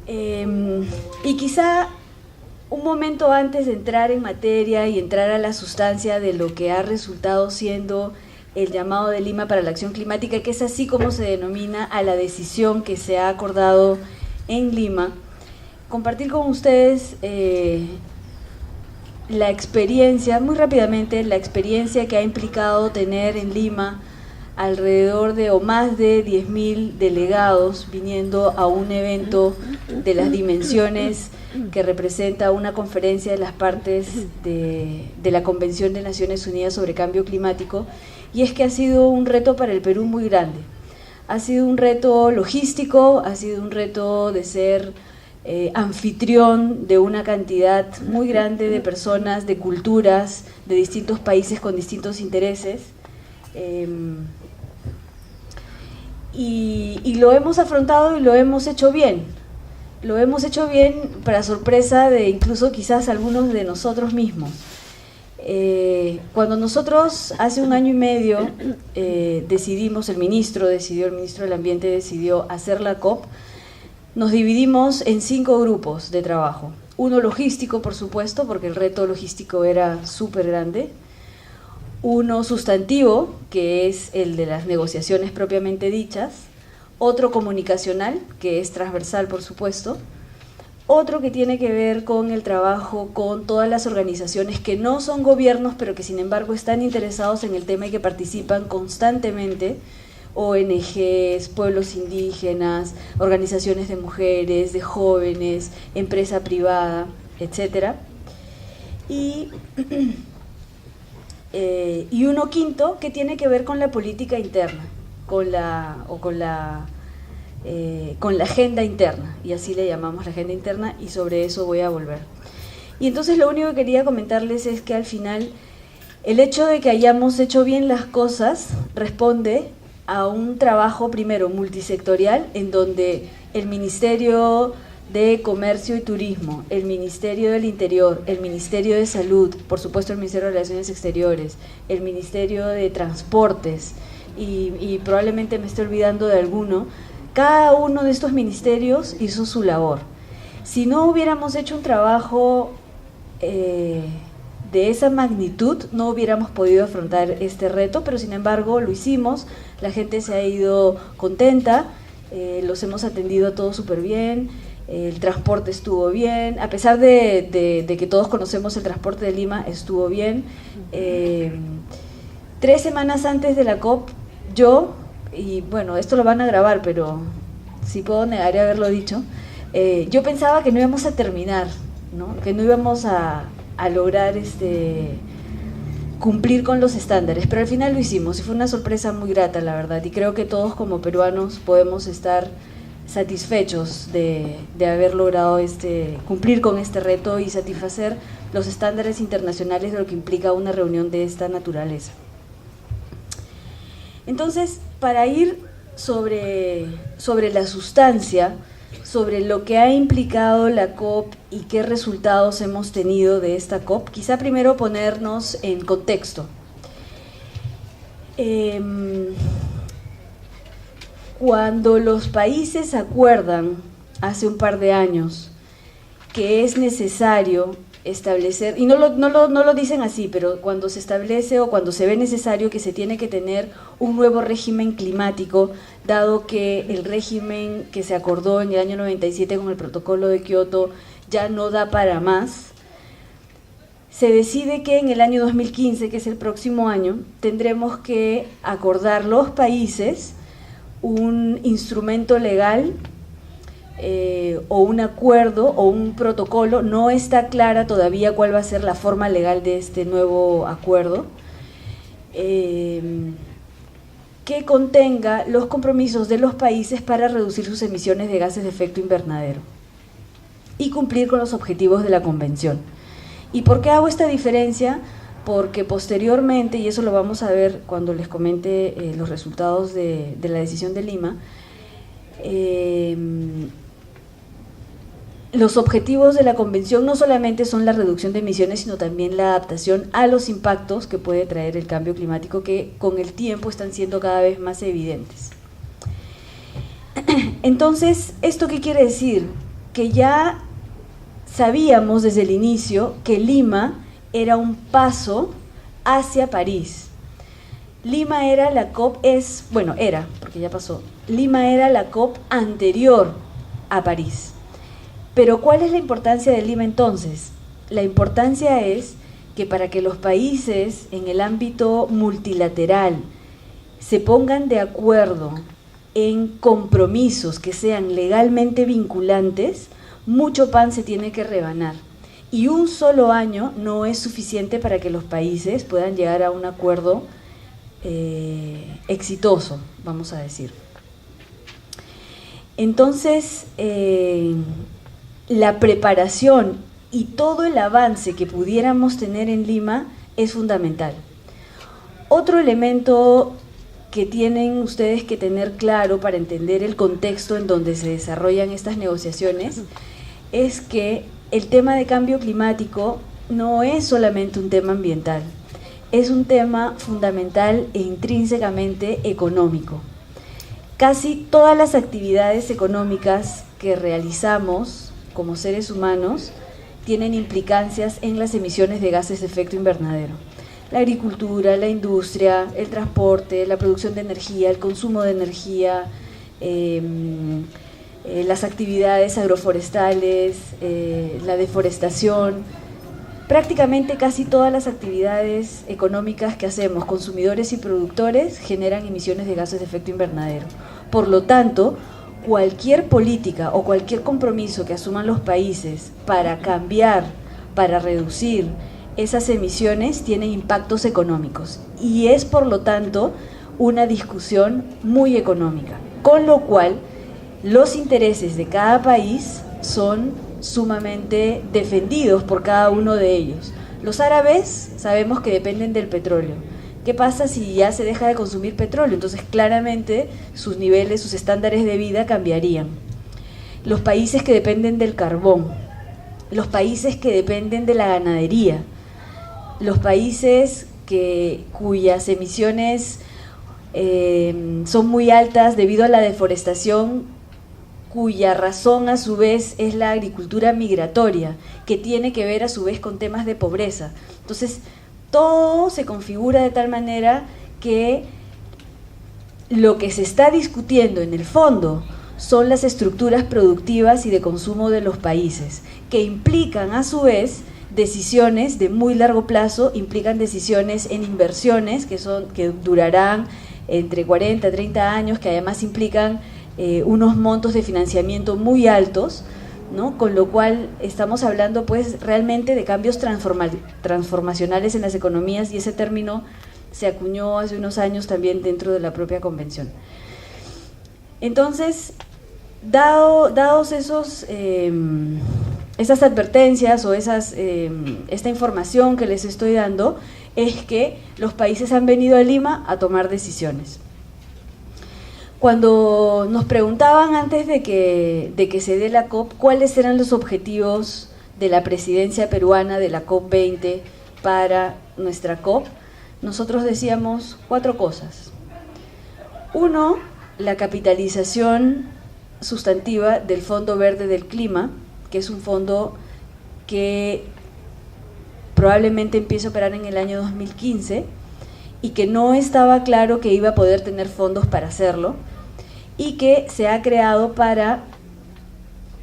Y quizá un momento antes de entrar en materia y entrar a la sustancia de lo que ha resultado siendo el llamado de Lima para la acción climática, que es así como se denomina a la decisión que se ha acordado en Lima, compartir con ustedes la experiencia, muy rápidamente, la experiencia que ha implicado tener en Lima alrededor de o más de 10.000 delegados viniendo a un evento de las dimensiones que representa una conferencia de las partes de la Convención de Naciones Unidas sobre Cambio Climático, y es que ha sido un reto para el Perú muy grande. Ha sido un reto logístico, ha sido un reto de ser anfitrión de una cantidad muy grande de personas, de culturas, de distintos países con distintos intereses. Y lo hemos afrontado y lo hemos hecho bien. Lo hemos hecho bien para sorpresa de incluso quizás algunos de nosotros mismos. Cuando nosotros hace 1 año y medio decidimos, el ministro del Ambiente decidió hacer la COP, nos dividimos en 5 grupos de trabajo. Uno logístico, por supuesto, porque el reto logístico era súper grande. Uno sustantivo, que es el de las negociaciones propiamente dichas. Otro comunicacional, que es transversal, por supuesto. Otro que tiene que ver con el trabajo con todas las organizaciones que no son gobiernos, pero que sin embargo están interesados en el tema y que participan constantemente, ONGs, pueblos indígenas, organizaciones de mujeres, de jóvenes, empresa privada, etc. Y uno quinto que tiene que ver con la política interna, con la agenda interna, y así le llamamos la agenda interna, y sobre eso voy a volver. Y entonces lo único que quería comentarles es que al final el hecho de que hayamos hecho bien las cosas responde a un trabajo primero multisectorial, en donde el Ministerio de Comercio y Turismo, el Ministerio del Interior, el Ministerio de Salud, por supuesto el Ministerio de Relaciones Exteriores, el Ministerio de Transportes, y probablemente me esté olvidando de alguno, cada uno de estos ministerios hizo su labor. Si no hubiéramos hecho un trabajo de esa magnitud, no hubiéramos podido afrontar este reto, pero sin embargo lo hicimos, la gente se ha ido contenta, los hemos atendido a todos súper bien, el transporte estuvo bien, a pesar de que todos conocemos el transporte de Lima, estuvo bien. 3 semanas antes de la COP, yo, y bueno, esto lo van a grabar, pero sí puedo negar haberlo dicho, yo pensaba que no íbamos a terminar, ¿no? Que no íbamos a lograr cumplir con los estándares, pero al final lo hicimos y fue una sorpresa muy grata, la verdad, y creo que todos como peruanos podemos estar satisfechos de haber logrado cumplir con este reto y satisfacer los estándares internacionales de lo que implica una reunión de esta naturaleza. Entonces, para ir sobre la sustancia, sobre lo que ha implicado la COP y qué resultados hemos tenido de esta COP, quizá primero ponernos en contexto. Cuando los países acuerdan, hace un par de años, que es necesario establecer, y no lo dicen así, pero cuando se establece o cuando se ve necesario que se tiene que tener un nuevo régimen climático, dado que el régimen que se acordó en el año 97 con el protocolo de Kioto ya no da para más, se decide que en el año 2015, que es el próximo año, tendremos que acordar los países un instrumento legal o un acuerdo o un protocolo. No está clara todavía cuál va a ser la forma legal de este nuevo acuerdo, que contenga los compromisos de los países para reducir sus emisiones de gases de efecto invernadero y cumplir con los objetivos de la Convención. ¿Y por qué hago esta diferencia? Porque posteriormente, y eso lo vamos a ver cuando les comente los resultados de la decisión de Lima, los objetivos de la Convención no solamente son la reducción de emisiones, sino también la adaptación a los impactos que puede traer el cambio climático, que con el tiempo están siendo cada vez más evidentes. Entonces, ¿esto qué quiere decir? que ya sabíamos desde el inicio que Lima era un paso hacia París. Lima era la COP, porque ya pasó, Lima era la COP anterior a París. Pero ¿cuál es la importancia de Lima entonces? La importancia es que para que los países en el ámbito multilateral se pongan de acuerdo en compromisos que sean legalmente vinculantes, mucho pan se tiene que rebanar. Y un solo año no es suficiente para que los países puedan llegar a un acuerdo exitoso, vamos a decir. Entonces, la preparación y todo el avance que pudiéramos tener en Lima es fundamental. Otro elemento que tienen ustedes que tener claro para entender el contexto en donde se desarrollan estas negociaciones es que el tema de cambio climático no es solamente un tema ambiental, es un tema fundamental e intrínsecamente económico. Casi todas las actividades económicas que realizamos como seres humanos tienen implicancias en las emisiones de gases de efecto invernadero. La agricultura, la industria, el transporte, la producción de energía, el consumo de energía, las actividades agroforestales, la deforestación. Prácticamente casi todas las actividades económicas que hacemos, consumidores y productores, generan emisiones de gases de efecto invernadero. Por lo tanto, cualquier política o cualquier compromiso que asuman los países para cambiar, para reducir esas emisiones, tienen impactos económicos. Y es, por lo tanto, una discusión muy económica. Con lo cual, los intereses de cada país son sumamente defendidos por cada uno de ellos. Los árabes sabemos que dependen del petróleo. ¿Qué pasa si ya se deja de consumir petróleo? Entonces claramente sus niveles, sus estándares de vida cambiarían. Los países que dependen del carbón, los países que dependen de la ganadería, los países cuyas emisiones son muy altas debido a la deforestación, cuya razón a su vez es la agricultura migratoria, que tiene que ver a su vez con temas de pobreza. Entonces, todo se configura de tal manera que lo que se está discutiendo en el fondo son las estructuras productivas y de consumo de los países, que implican a su vez decisiones de muy largo plazo, implican decisiones en inversiones que durarán entre 40 y 30 años, que además implican unos montos de financiamiento muy altos, ¿no? Con lo cual estamos hablando pues realmente de cambios transformacionales en las economías, y ese término se acuñó hace unos años también dentro de la propia convención. Entonces, dados esas advertencias o esta información que les estoy dando, es que los países han venido a Lima a tomar decisiones. Cuando nos preguntaban antes de que se dé la COP, cuáles eran los objetivos de la presidencia peruana de la COP20 para nuestra COP, nosotros decíamos 4 cosas. 1, la capitalización sustantiva del Fondo Verde del Clima, que es un fondo que probablemente empiece a operar en el año 2015 y que no estaba claro que iba a poder tener fondos para hacerlo, y que se ha creado para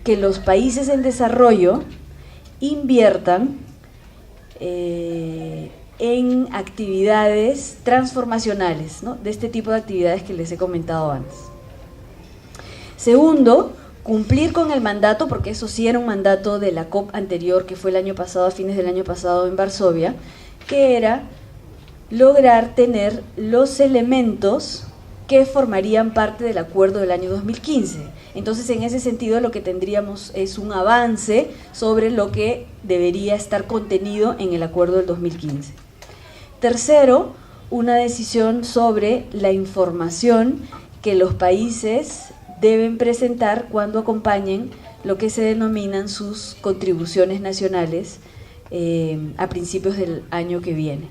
que los países en desarrollo inviertan en actividades transformacionales, ¿no? De este tipo de actividades que les he comentado antes. Segundo, cumplir con el mandato, porque eso sí era un mandato de la COP anterior, que fue el año pasado, a fines del año pasado en Varsovia, que era lograr tener los elementos que formarían parte del acuerdo del año 2015. Entonces, en ese sentido, lo que tendríamos es un avance sobre lo que debería estar contenido en el acuerdo del 2015. Tercero, una decisión sobre la información que los países deben presentar cuando acompañen lo que se denominan sus contribuciones nacionales a principios del año que viene.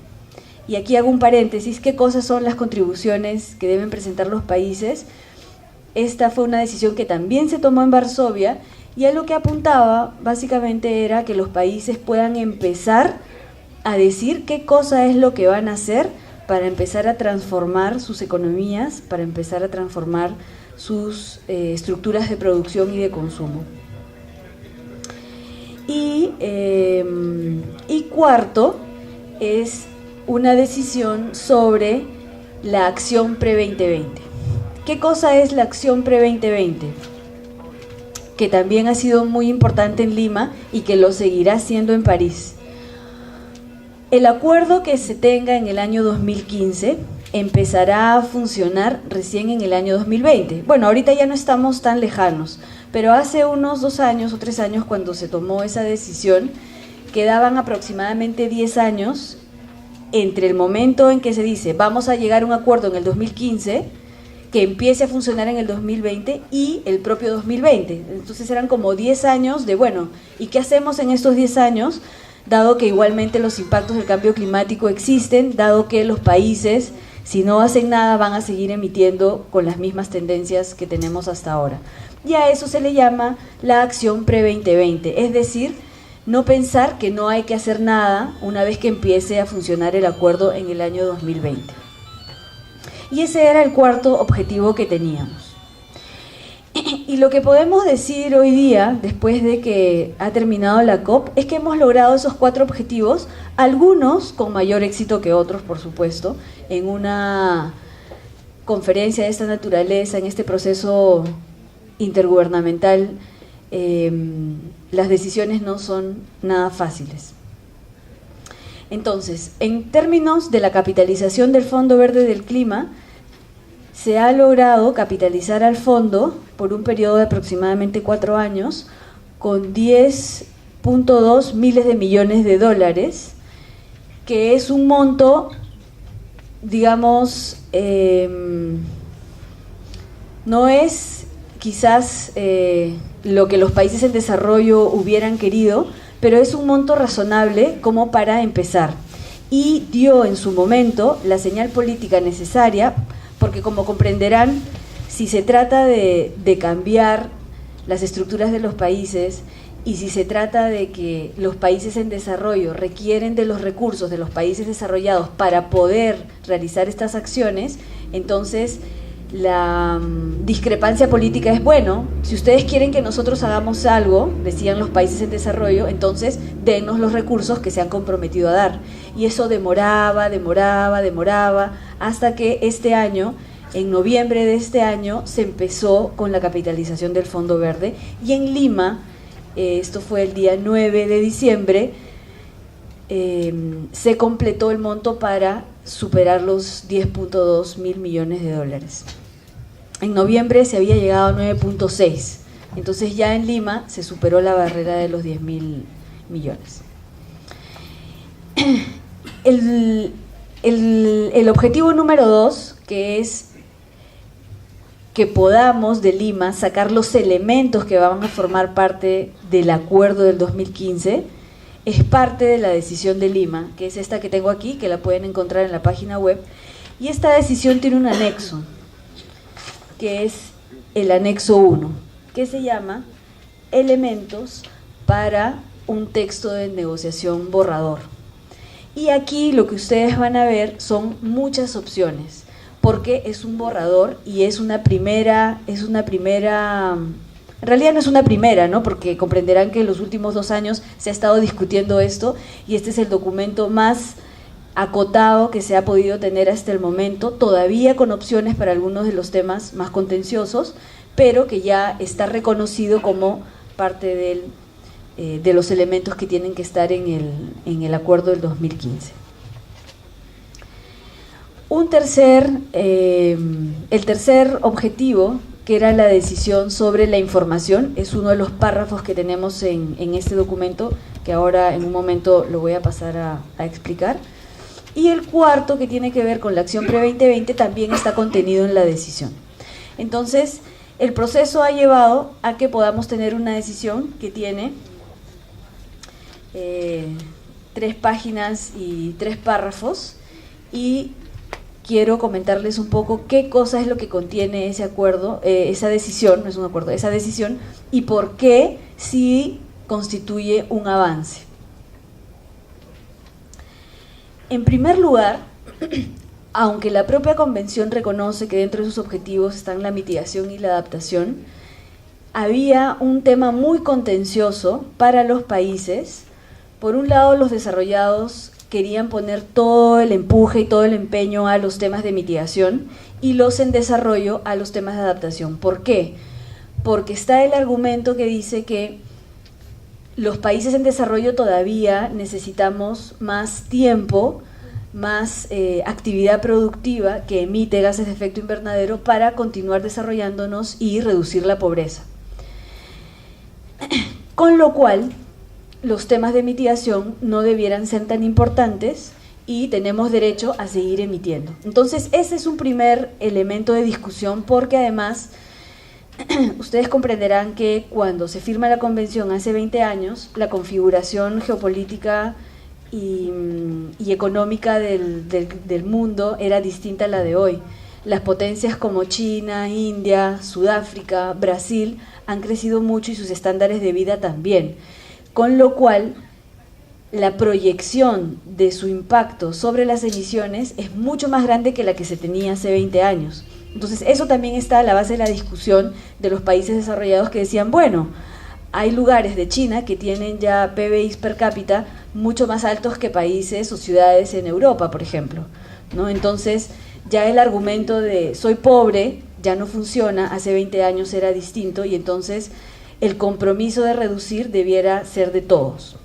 Y aquí hago un paréntesis: ¿qué cosas son las contribuciones que deben presentar los países? Esta fue una decisión que también se tomó en Varsovia Y a lo que apuntaba básicamente era que los países puedan empezar a decir qué cosa es lo que van a hacer para empezar a transformar sus economías, para empezar a transformar sus estructuras de producción y de consumo. Y cuarto es una decisión sobre la acción pre-2020. ¿Qué cosa es la acción pre-2020? Que también ha sido muy importante en Lima y que lo seguirá siendo en París. El acuerdo que se tenga en el año 2015 empezará a funcionar recién en el año 2020. Bueno, ahorita ya no estamos tan lejanos, pero hace unos 2 años o 3 años, cuando se tomó esa decisión, quedaban aproximadamente 10 años entre el momento en que se dice vamos a llegar a un acuerdo en el 2015, que empiece a funcionar en el 2020 y el propio 2020. Entonces eran como 10 años de, bueno, ¿y qué hacemos en estos 10 años? Dado que igualmente los impactos del cambio climático existen, dado que los países, si no hacen nada, van a seguir emitiendo con las mismas tendencias que tenemos hasta ahora. Y a eso se le llama la acción pre-2020, es decir, no pensar que no hay que hacer nada una vez que empiece a funcionar el acuerdo en el año 2020. Y ese era el cuarto objetivo que teníamos. Y lo que podemos decir hoy día, después de que ha terminado la COP, es que hemos logrado esos 4 objetivos, algunos con mayor éxito que otros, por supuesto, en una conferencia de esta naturaleza, en este proceso intergubernamental, las decisiones no son nada fáciles. Entonces, en términos de la capitalización del Fondo Verde del Clima, se ha logrado capitalizar al fondo por un periodo de aproximadamente 4 años con 10.2 miles de millones de dólares, que es un monto, digamos, no es quizás lo que los países en desarrollo hubieran querido, pero es un monto razonable como para empezar. Y dio en su momento la señal política necesaria, porque como comprenderán, si se trata de cambiar las estructuras de los países y si se trata de que los países en desarrollo requieren de los recursos de los países desarrollados para poder realizar estas acciones, entonces la discrepancia política es, bueno, si ustedes quieren que nosotros hagamos algo, decían los países en desarrollo, entonces dennos los recursos que se han comprometido a dar. Y eso demoraba, hasta que este año, en noviembre de este año, se empezó con la capitalización del Fondo Verde. Y en Lima, esto fue el día 9 de diciembre, se completó el monto para superar los 10.2 mil millones de dólares. En noviembre se había llegado a 9.6, entonces ya en Lima se superó la barrera de los 10 mil millones. El objetivo número 2, que es que podamos de Lima sacar los elementos que van a formar parte del acuerdo del 2015, es parte de la decisión de Lima, que es esta que tengo aquí, que la pueden encontrar en la página web, y esta decisión tiene un anexo, que es el anexo 1, que se llama Elementos para un texto de negociación borrador. Y aquí lo que ustedes van a ver son muchas opciones, porque es un borrador y es una primera, en realidad no es una primera, ¿no? Porque comprenderán que en los últimos 2 años se ha estado discutiendo esto y este es el documento más acotado que se ha podido tener hasta el momento, todavía con opciones para algunos de los temas más contenciosos, pero que ya está reconocido como parte de los elementos que tienen que estar en el acuerdo del 2015. El tercer objetivo, que era la decisión sobre la información, es uno de los párrafos que tenemos en este documento, que ahora en un momento lo voy a pasar a explicar. Y el cuarto, que tiene que ver con la acción pre-2020, también está contenido en la decisión. Entonces, el proceso ha llevado a que podamos tener una decisión que tiene 3 páginas y 3 párrafos, y quiero comentarles un poco qué cosa es lo que contiene ese acuerdo, esa decisión, no es un acuerdo, esa decisión, y por qué sí constituye un avance. En primer lugar, aunque la propia Convención reconoce que dentro de sus objetivos están la mitigación y la adaptación, había un tema muy contencioso para los países. Por un lado, los desarrollados querían poner todo el empuje y todo el empeño a los temas de mitigación y los en desarrollo a los temas de adaptación. ¿Por qué? Porque está el argumento que dice que los países en desarrollo todavía necesitamos más tiempo, más actividad productiva que emite gases de efecto invernadero para continuar desarrollándonos y reducir la pobreza. Con lo cual, los temas de mitigación no debieran ser tan importantes y tenemos derecho a seguir emitiendo. Entonces, ese es un primer elemento de discusión, porque además ustedes comprenderán que cuando se firma la convención hace 20 años, la configuración geopolítica y económica del mundo era distinta a la de hoy. Las potencias como China, India, Sudáfrica, Brasil han crecido mucho y sus estándares de vida también, con lo cual la proyección de su impacto sobre las emisiones es mucho más grande que la que se tenía hace 20 años. Entonces, eso también está a la base de la discusión de los países desarrollados que decían, bueno, hay lugares de China que tienen ya PBI per cápita mucho más altos que países o ciudades en Europa, por ejemplo, ¿no? Entonces, ya el argumento de soy pobre ya no funciona, hace 20 años era distinto, y entonces el compromiso de reducir debiera ser de todos.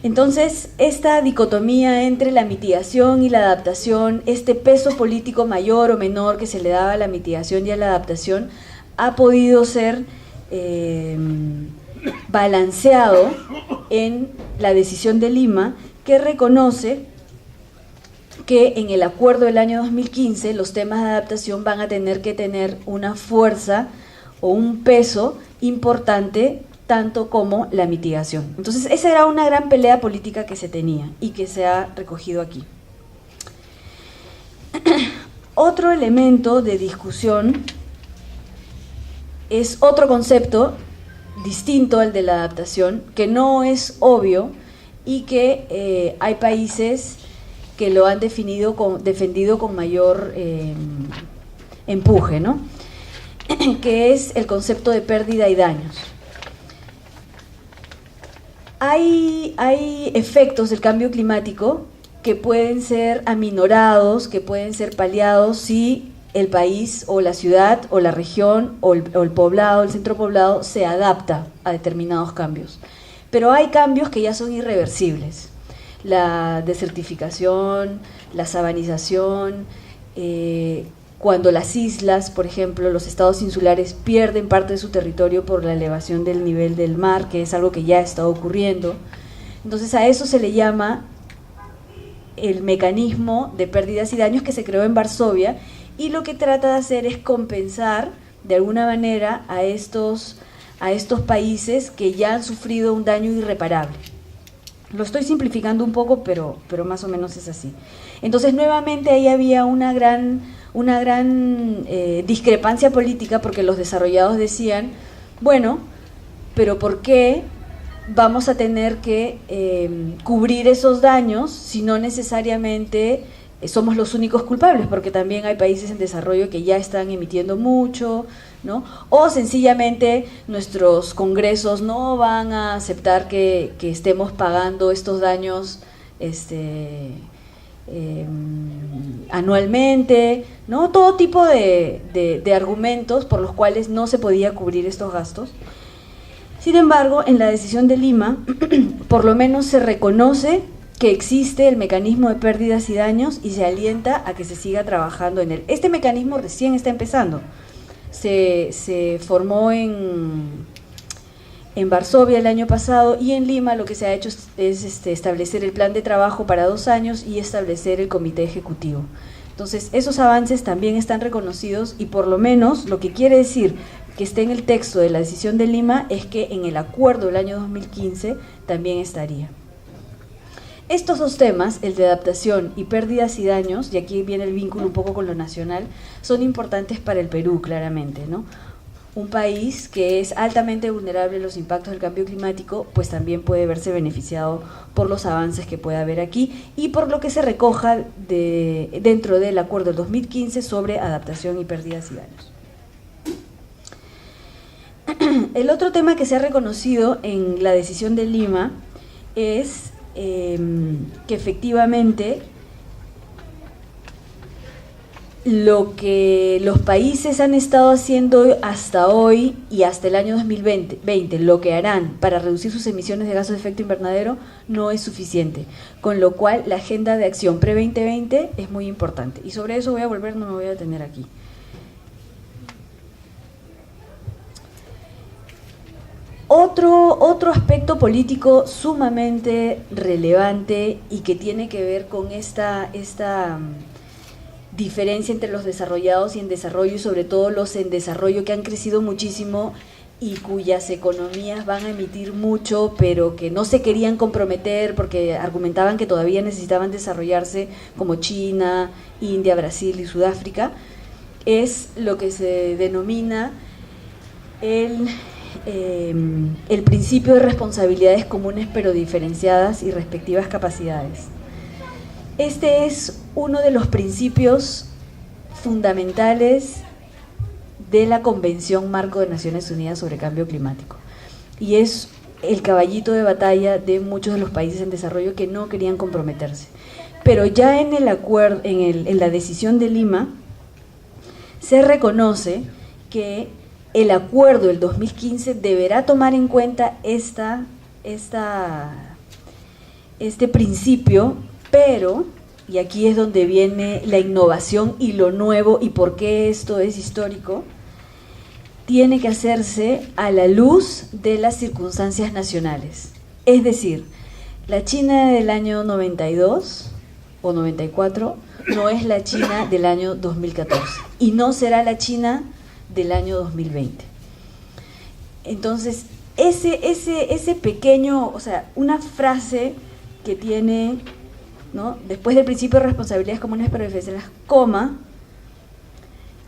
Entonces, esta dicotomía entre la mitigación y la adaptación, este peso político mayor o menor que se le daba a la mitigación y a la adaptación, ha podido ser balanceado en la decisión de Lima, que reconoce que en el acuerdo del año 2015 los temas de adaptación van a tener que tener una fuerza o un peso importante tanto como la mitigación. Entonces, esa era una gran pelea política que se tenía y que se ha recogido aquí. Otro elemento de discusión es otro concepto distinto al de la adaptación, que no es obvio y que hay países que lo han defendido con mayor empuje, ¿no? Que es el concepto de pérdida y daños. Hay efectos del cambio climático que pueden ser aminorados, que pueden ser paliados si el país o la ciudad o la región o el poblado, el centro poblado se adapta a determinados cambios. Pero hay cambios que ya son irreversibles. La desertificación, la sabanización, cuando las islas, por ejemplo, los estados insulares pierden parte de su territorio por la elevación del nivel del mar, que es algo que ya está ocurriendo. Entonces, a eso se le llama el mecanismo de pérdidas y daños que se creó en Varsovia, y lo que trata de hacer es compensar de alguna manera a estos países que ya han sufrido un daño irreparable. Lo estoy simplificando un poco, pero más o menos es así. Entonces, nuevamente ahí había una gran discrepancia política, porque los desarrollados decían, bueno, pero ¿por qué vamos a tener que cubrir esos daños si no necesariamente somos los únicos culpables? Porque también hay países en desarrollo que ya están emitiendo mucho, ¿no? O sencillamente nuestros congresos no van a aceptar que estemos pagando estos daños anualmente, ¿no? Todo tipo de argumentos por los cuales no se podía cubrir estos gastos. Sin embargo, en la decisión de Lima, por lo menos se reconoce que existe el mecanismo de pérdidas y daños y se alienta a que se siga trabajando en él. Este mecanismo recién está empezando. Se formó en Varsovia el año pasado, y en Lima lo que se ha hecho es establecer el plan de trabajo para 2 años y establecer el comité ejecutivo. Entonces, esos avances también están reconocidos, y por lo menos lo que quiere decir que esté en el texto de la decisión de Lima es que en el acuerdo del año 2015 también estaría. Estos dos temas, el de adaptación y pérdidas y daños, y aquí viene el vínculo un poco con lo nacional, son importantes para el Perú, claramente, ¿no? Un país que es altamente vulnerable a los impactos del cambio climático, pues también puede verse beneficiado por los avances que pueda haber aquí y por lo que se recoja dentro del acuerdo del 2015 sobre adaptación y pérdidas y daños. El otro tema que se ha reconocido en la decisión de Lima es que efectivamente lo que los países han estado haciendo hasta hoy y hasta el año 2020, lo que harán para reducir sus emisiones de gases de efecto invernadero no es suficiente, con lo cual la agenda de acción pre-2020 es muy importante. Y sobre eso voy a volver, no me voy a detener aquí. Otro aspecto político sumamente relevante y que tiene que ver con esta diferencia entre los desarrollados y en desarrollo, y sobre todo los en desarrollo que han crecido muchísimo y cuyas economías van a emitir mucho, pero que no se querían comprometer porque argumentaban que todavía necesitaban desarrollarse, como China, India, Brasil y Sudáfrica, es lo que se denomina el principio de responsabilidades comunes pero diferenciadas y respectivas capacidades. Este es uno de los principios fundamentales de la Convención Marco de Naciones Unidas sobre Cambio Climático y es el caballito de batalla de muchos de los países en desarrollo que no querían comprometerse. Pero ya en el acuerdo, en la decisión de Lima, se reconoce que el acuerdo del 2015 deberá tomar en cuenta este principio, pero, y aquí es donde viene la innovación y lo nuevo y por qué esto es histórico, tiene que hacerse a la luz de las circunstancias nacionales. Es decir, la China del año 92 o 94 no es la China del año 2014 y no será la China del año 2020. Entonces, ese pequeño, o sea, una frase que tiene, ¿no?, después del principio de responsabilidades comunes pero diferenciadas, coma,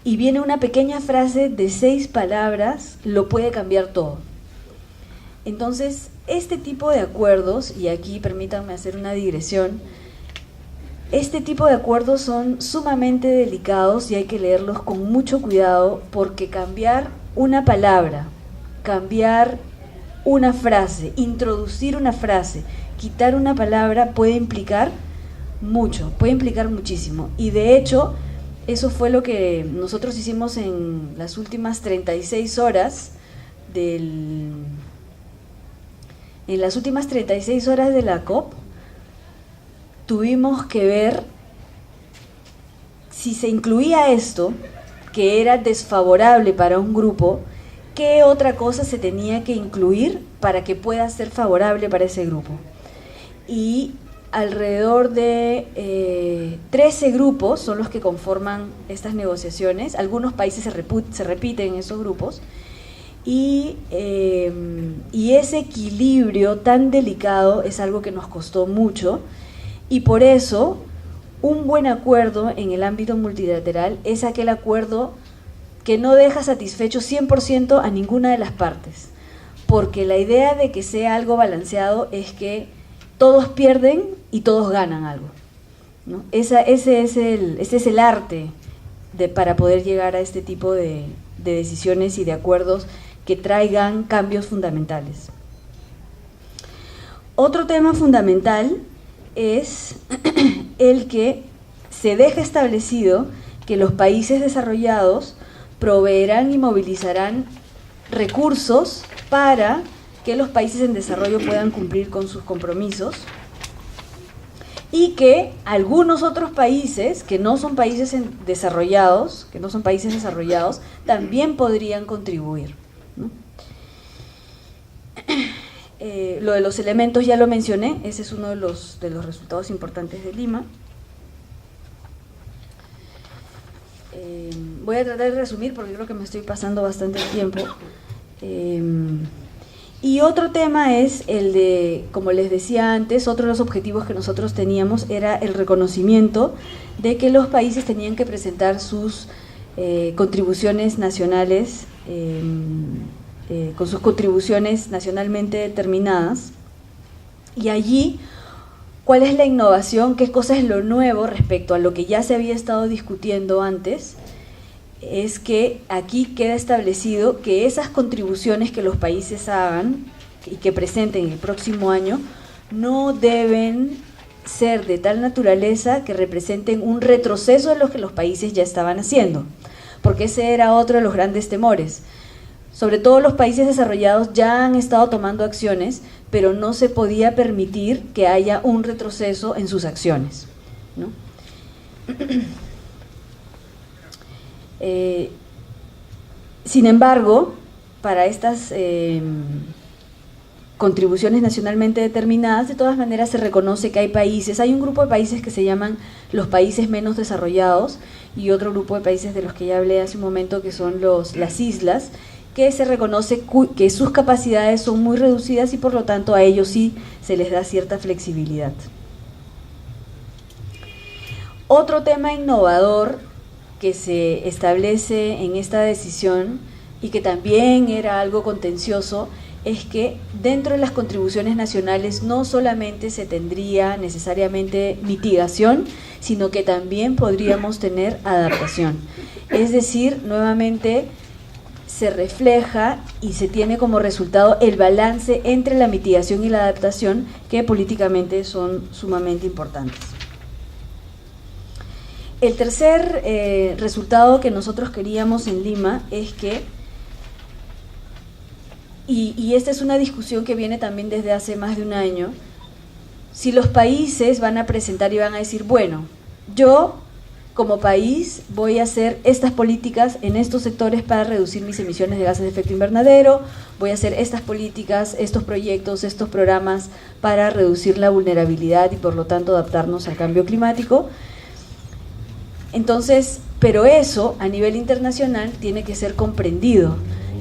y viene una pequeña frase de 6 palabras, lo puede cambiar todo. Entonces, este tipo de acuerdos, y aquí permítanme hacer una digresión, este tipo de acuerdos son sumamente delicados y hay que leerlos con mucho cuidado porque cambiar una palabra, cambiar una frase, introducir una frase, quitar una palabra puede implicar mucho, puede implicar muchísimo. Y de hecho, eso fue lo que nosotros hicimos en las últimas 36 horas en las últimas 36 horas de la COP. Tuvimos que ver si se incluía esto, que era desfavorable para un grupo, qué otra cosa se tenía que incluir para que pueda ser favorable para ese grupo. Y alrededor de 13 grupos son los que conforman estas negociaciones. Algunos países se repiten en esos grupos. Y ese equilibrio tan delicado es algo que nos costó mucho. Y por eso, un buen acuerdo en el ámbito multilateral es aquel acuerdo que no deja satisfecho 100% a ninguna de las partes. Porque la idea de que sea algo balanceado es que todos pierden y todos ganan algo, ¿no? Ese es el arte para poder llegar a este tipo de decisiones y de acuerdos que traigan cambios fundamentales. Otro tema fundamental es el que se deja establecido que los países desarrollados proveerán y movilizarán recursos para que los países en desarrollo puedan cumplir con sus compromisos y que algunos otros países que no son países desarrollados, también podrían contribuir, ¿no? Lo de los elementos ya lo mencioné, ese es uno de los resultados importantes de Lima. Voy a tratar de resumir porque creo que me estoy pasando bastante tiempo. Y otro tema es el de, como les decía antes, otro de los objetivos que nosotros teníamos era el reconocimiento de que los países tenían que presentar sus contribuciones nacionales con sus contribuciones nacionalmente determinadas. Y allí, ¿cuál es la innovación? ¿Qué cosa es lo nuevo respecto a lo que ya se había estado discutiendo antes? Es que aquí queda establecido que esas contribuciones que los países hagan y que presenten el próximo año no deben ser de tal naturaleza que representen un retroceso de lo que los países ya estaban haciendo, porque ese era otro de los grandes temores. Sobre todo los países desarrollados ya han estado tomando acciones, pero no se podía permitir que haya un retroceso en sus acciones, ¿no? Sin embargo, para estas contribuciones nacionalmente determinadas, de todas maneras se reconoce que hay un grupo de países que se llaman los países menos desarrollados y otro grupo de países de los que ya hablé hace un momento que son las islas, que se reconoce que sus capacidades son muy reducidas y por lo tanto a ellos sí se les da cierta flexibilidad. Otro tema innovador que se establece en esta decisión y que también era algo contencioso es que dentro de las contribuciones nacionales no solamente se tendría necesariamente mitigación, sino que también podríamos tener adaptación. Es decir, nuevamente se refleja y se tiene como resultado el balance entre la mitigación y la adaptación, que políticamente son sumamente importantes. El tercer resultado que nosotros queríamos en Lima es que, y esta es una discusión que viene también desde hace más de un año, si los países van a presentar y van a decir, bueno, yo como país voy a hacer estas políticas en estos sectores para reducir mis emisiones de gases de efecto invernadero, voy a hacer estas políticas, estos proyectos, estos programas para reducir la vulnerabilidad y por lo tanto adaptarnos al cambio climático. Entonces, pero eso a nivel internacional tiene que ser comprendido,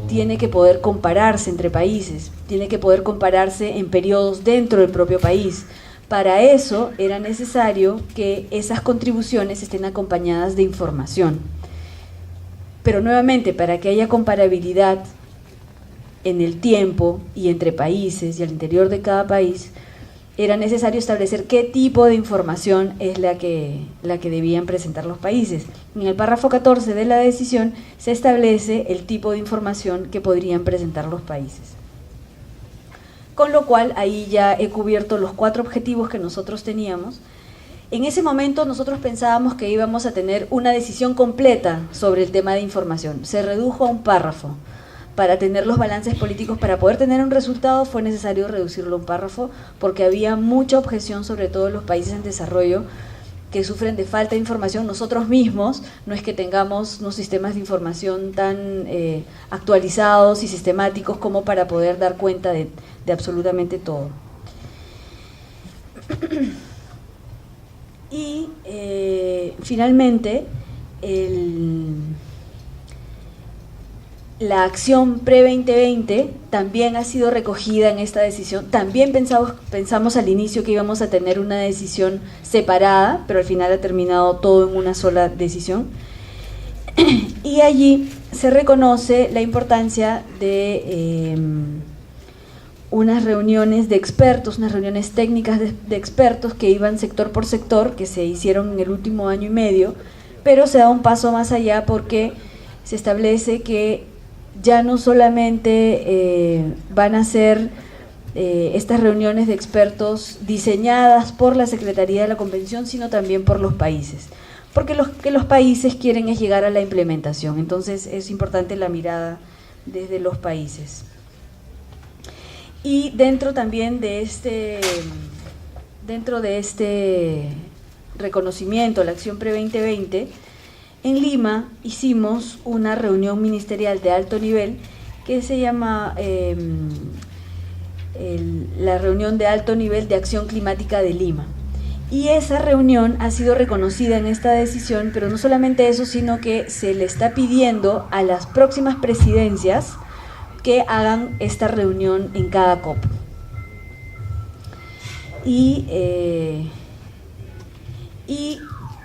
tiene que poder compararse entre países, tiene que poder compararse en periodos dentro del propio país. Para eso era necesario que esas contribuciones estén acompañadas de información. Pero nuevamente, para que haya comparabilidad en el tiempo y entre países y al interior de cada país, era necesario establecer qué tipo de información es la que debían presentar los países. En el párrafo 14 de la decisión se establece el tipo de información que podrían presentar los países. Con lo cual, ahí ya he cubierto los 4 objetivos que nosotros teníamos. En ese momento nosotros pensábamos que íbamos a tener una decisión completa sobre el tema de información. Se redujo a un párrafo. Para tener los balances políticos, para poder tener un resultado, fue necesario reducirlo a un párrafo, porque había mucha objeción, sobre todo en los países en desarrollo, que sufren de falta de información. Nosotros mismos no es que tengamos unos sistemas de información tan actualizados y sistemáticos como para poder dar cuenta de absolutamente todo. Y finalmente, la acción pre-2020 también ha sido recogida en esta decisión. También pensamos al inicio que íbamos a tener una decisión separada, pero al final ha terminado todo en una sola decisión. Y allí se reconoce la importancia de unas reuniones de expertos, unas reuniones técnicas de expertos que iban sector por sector, que se hicieron en el último año y medio, pero se da un paso más allá porque se establece que ya no solamente van a ser estas reuniones de expertos diseñadas por la Secretaría de la Convención, sino también por los países, porque lo que los países quieren es llegar a la implementación. Entonces es importante la mirada desde los países. Y dentro también de este reconocimiento, la acción pre-2020, en Lima hicimos una reunión ministerial de alto nivel que se llama la reunión de alto nivel de acción climática de Lima. Y esa reunión ha sido reconocida en esta decisión, pero no solamente eso, sino que se le está pidiendo a las próximas presidencias que hagan esta reunión en cada COP. Y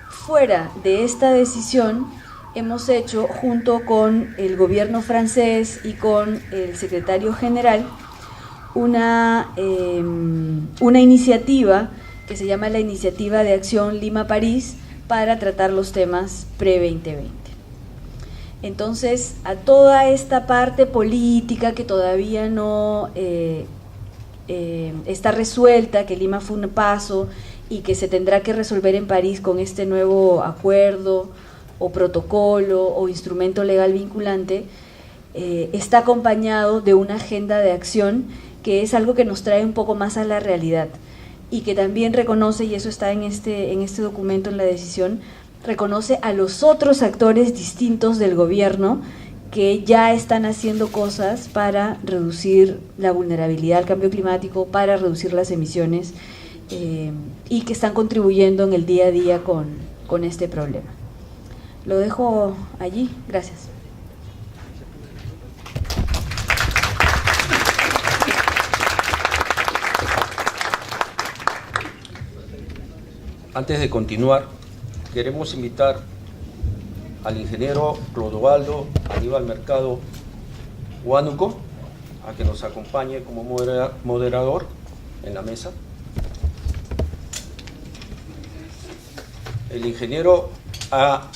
fuera de esta decisión hemos hecho, junto con el gobierno francés y con el secretario general, una iniciativa que se llama la Iniciativa de Acción Lima-París para tratar los temas pre-2020. Entonces, a toda esta parte política que todavía no está resuelta, que Lima fue un paso y que se tendrá que resolver en París con este nuevo acuerdo o protocolo o instrumento legal vinculante, está acompañado de una agenda de acción que es algo que nos trae un poco más a la realidad y que también reconoce, y eso está en este documento, en la decisión, reconoce a los otros actores distintos del gobierno que ya están haciendo cosas para reducir la vulnerabilidad al cambio climático, para reducir las emisiones y que están contribuyendo en el día a día con este problema. Lo dejo allí. Gracias. Antes de continuar, queremos invitar al ingeniero Clodoaldo Aníbal Mercado Huánuco a que nos acompañe como moderador en la mesa. El ingeniero ha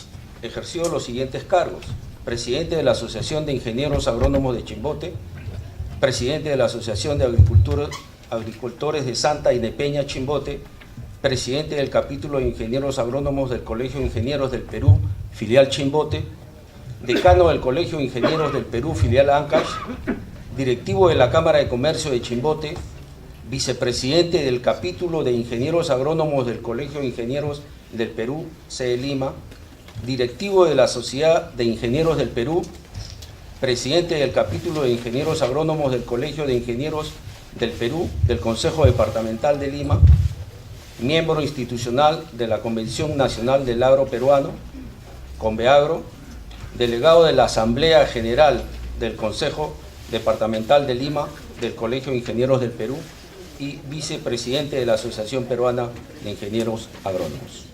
ejercido los siguientes cargos: presidente de la Asociación de Ingenieros Agrónomos de Chimbote, presidente de la Asociación de Agricultores de Santa y de Peña Chimbote, presidente del capítulo de Ingenieros Agrónomos del Colegio de Ingenieros del Perú, filial Chimbote, decano del Colegio de Ingenieros del Perú, filial Ancash, directivo de la Cámara de Comercio de Chimbote, vicepresidente del capítulo de Ingenieros Agrónomos del Colegio de Ingenieros del Perú, sede Lima, directivo de la Sociedad de Ingenieros del Perú, presidente del capítulo de Ingenieros Agrónomos del Colegio de Ingenieros del Perú, del Consejo Departamental de Lima, miembro institucional de la Convención Nacional del Agro Peruano, Conveagro, delegado de la Asamblea General del Consejo Departamental de Lima, del Colegio de Ingenieros del Perú y vicepresidente de la Asociación Peruana de Ingenieros Agrónomos.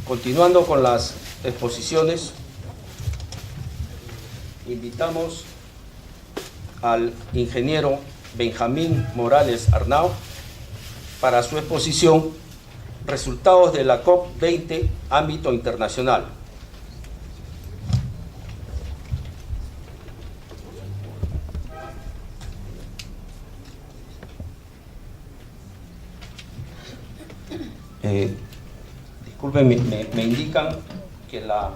Continuando con las exposiciones, invitamos al ingeniero Benjamín Morales Arnau para su exposición Resultados de la COP20 Ámbito Internacional. Disculpen, me indican que la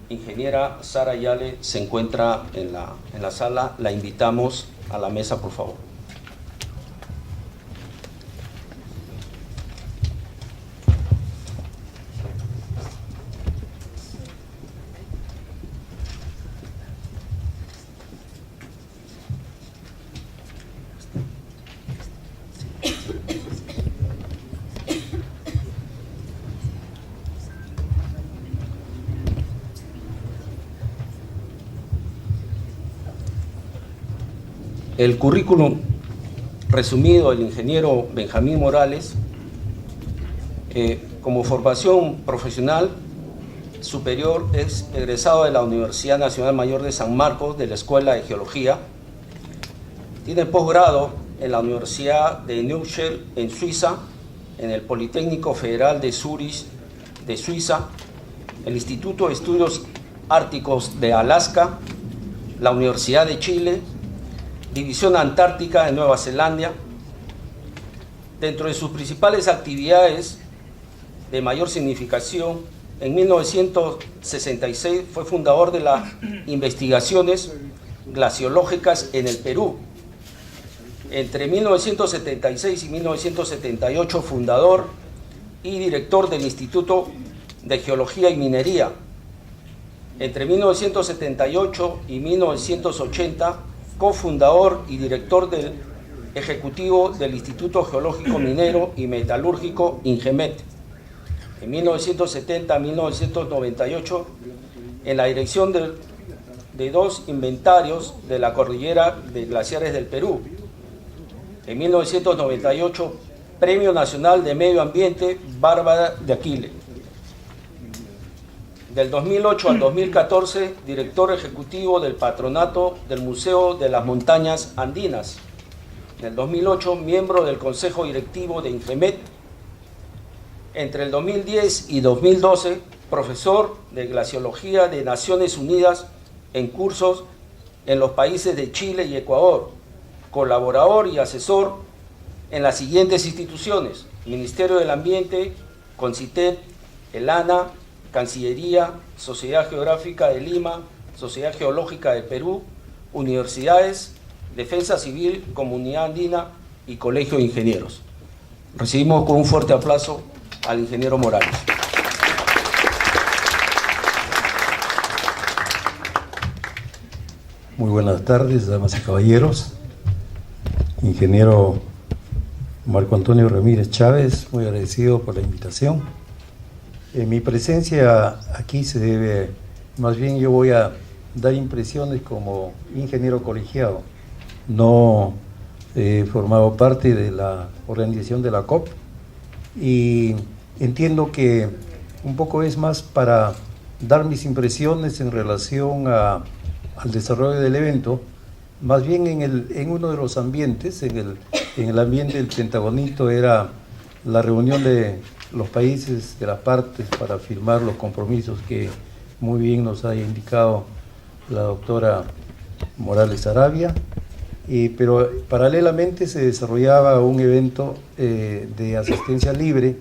ingeniera Sara Yale se encuentra en la sala. La invitamos a la mesa, por favor. El currículum resumido del ingeniero Benjamín Morales, como formación profesional superior, es egresado de la Universidad Nacional Mayor de San Marcos, de la Escuela de Geología. Tiene posgrado en la Universidad de Neuchâtel, en Suiza, en el Politécnico Federal de Zúrich, de Suiza, el Instituto de Estudios Árticos de Alaska, la Universidad de Chile, División Antártica de Nueva Zelanda. Dentro de sus principales actividades de mayor significación, en 1966 fue fundador de las investigaciones glaciológicas en el Perú. Entre 1976 y 1978, fundador y director del Instituto de Geología y Minería. Entre 1978 y 1980, cofundador y director ejecutivo del Instituto Geológico Minero y Metalúrgico INGEMET. En 1970 a 1998, en la dirección de 2 inventarios de la cordillera de glaciares del Perú. En 1998, Premio Nacional de Medio Ambiente Bárbara de Aquile. Del 2008 al 2014, director ejecutivo del patronato del Museo de las Montañas Andinas. Del 2008, miembro del Consejo Directivo de Infemet. Entre el 2010 y 2012, profesor de Glaciología de Naciones Unidas en cursos en los países de Chile y Ecuador. Colaborador y asesor en las siguientes instituciones: Ministerio del Ambiente, CONCITEP, ELANA, Cancillería, Sociedad Geográfica de Lima, Sociedad Geológica de Perú, universidades, Defensa Civil, Comunidad Andina y Colegio de Ingenieros. Recibimos con un fuerte aplauso al ingeniero Morales. Muy buenas tardes, damas y caballeros. Ingeniero Marco Antonio Ramírez Chávez, muy agradecido por la invitación. Mi presencia aquí se debe, más bien yo voy a dar impresiones como ingeniero colegiado. No he formado parte de la organización de la COP y entiendo que un poco es más para dar mis impresiones en relación al desarrollo del evento, más bien en uno de los ambientes, en el ambiente del Pentagonito era la reunión de los países, de las partes, para firmar los compromisos que muy bien nos ha indicado la doctora Morales Arabia, pero paralelamente se desarrollaba un evento de asistencia libre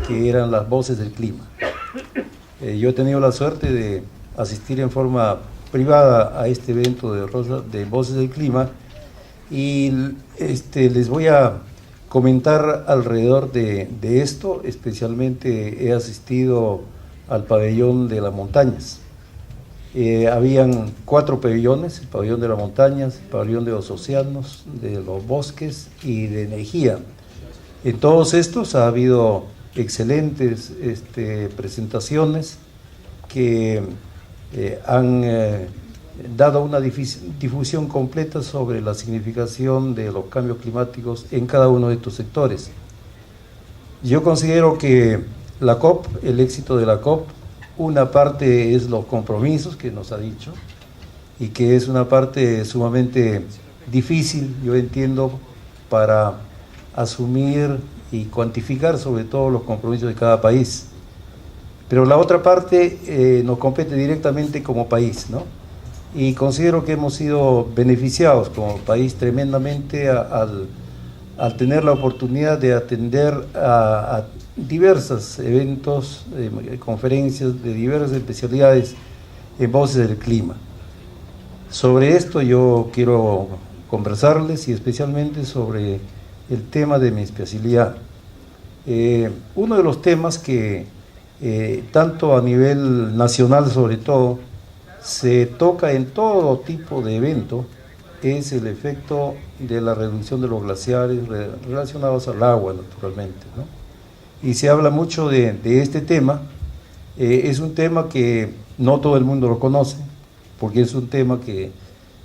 que eran las Voces del Clima. Yo he tenido la suerte de asistir en forma privada a este evento de Voces del Clima y les voy a comentar alrededor de esto. Especialmente he asistido al pabellón de las montañas. Habían 4 pabellones: el pabellón de las montañas, el pabellón de los océanos, de los bosques y de energía. En todos estos ha habido excelentes presentaciones que han dado una difusión completa sobre la significación de los cambios climáticos en cada uno de estos sectores. Yo considero que la COP, el éxito de la COP, una parte es los compromisos que nos ha dicho y que es una parte sumamente difícil, yo entiendo, para asumir y cuantificar sobre todo los compromisos de cada país. Pero la otra parte nos compete directamente como país, ¿no? Y considero que hemos sido beneficiados como país tremendamente al tener la oportunidad de atender a diversos eventos, conferencias de diversas especialidades en Voces del Clima. Sobre esto yo quiero conversarles y especialmente sobre el tema de mi especialidad. Uno de los temas que tanto a nivel nacional sobre todo se toca en todo tipo de evento es el efecto de la reducción de los glaciares relacionados al agua, naturalmente, ¿no? Y se habla mucho de este tema. Es un tema que no todo el mundo lo conoce, porque es un tema que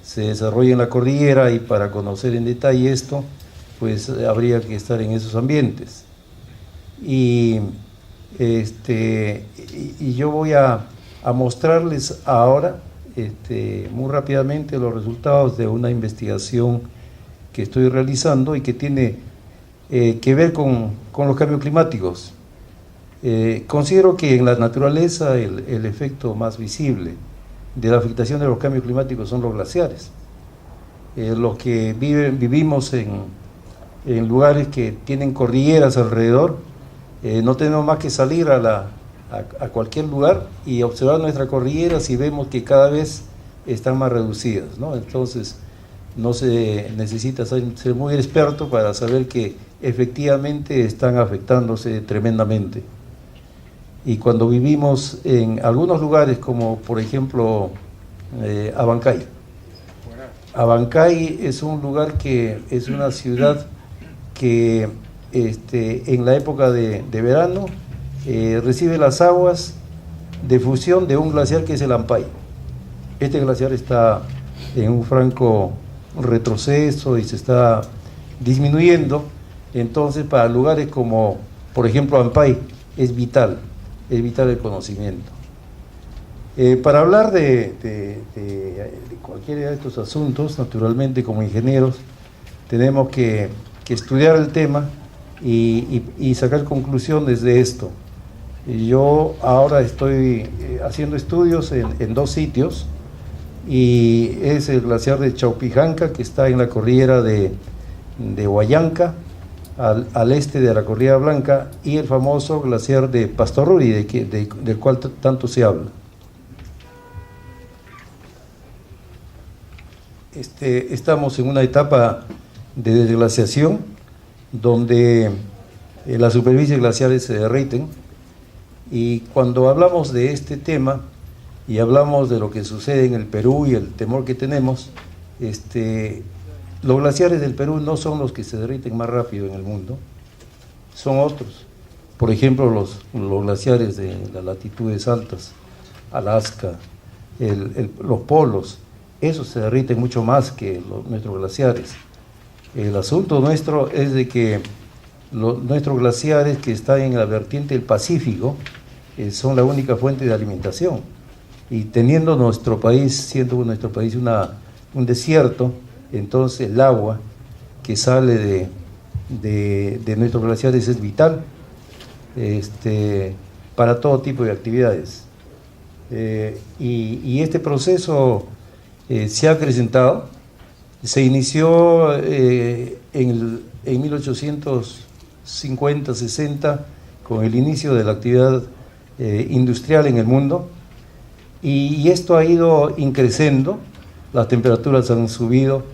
se desarrolla en la cordillera y para conocer en detalle esto, pues habría que estar en esos ambientes. Y yo voy a mostrarles ahora muy rápidamente los resultados de una investigación que estoy realizando y que tiene que ver con los cambios climáticos. Considero que en la naturaleza el efecto más visible de la afectación de los cambios climáticos son los glaciares. Los que vivimos en lugares que tienen cordilleras alrededor, no tenemos más que salir a cualquier lugar y observar nuestras cordilleras y vemos que cada vez están más reducidas, ¿no? Entonces no se necesita ser muy experto para saber que efectivamente están afectándose tremendamente. Y cuando vivimos en algunos lugares como por ejemplo Abancay. Abancay es un lugar que es una ciudad que en la época de verano recibe las aguas de fusión de un glaciar que es el Ampay. Este glaciar está en un franco retroceso y se está disminuyendo. Entonces para lugares como por ejemplo Ampay es vital el conocimiento. Para hablar de cualquiera de estos asuntos, naturalmente como ingenieros, tenemos que estudiar el tema y sacar conclusiones de esto. Yo ahora estoy haciendo estudios en 2 sitios, y es el glaciar de Chaupijanca, que está en la cordillera de Huallanca, al este de la Cordillera Blanca, y el famoso glaciar de Pastoruri, del cual tanto se habla. Estamos en una etapa de desglaciación donde las superficies glaciares se derriten, y cuando hablamos de este tema y hablamos de lo que sucede en el Perú y el temor que tenemos, los glaciares del Perú no son los que se derriten más rápido en el mundo, son otros. Por ejemplo, los glaciares de las latitudes altas, Alaska, los polos, esos se derriten mucho más que nuestros glaciares. El asunto nuestro es de que nuestros glaciares, que están en la vertiente del Pacífico, son la única fuente de alimentación, y teniendo nuestro país, siendo nuestro país un desierto, entonces el agua que sale de nuestros glaciares es vital para todo tipo de actividades. Y este proceso se ha acrecentado. Se inició en 1850-60 con el inicio de la actividad industrial en el mundo, y esto ha ido increciendo. Las temperaturas han subido,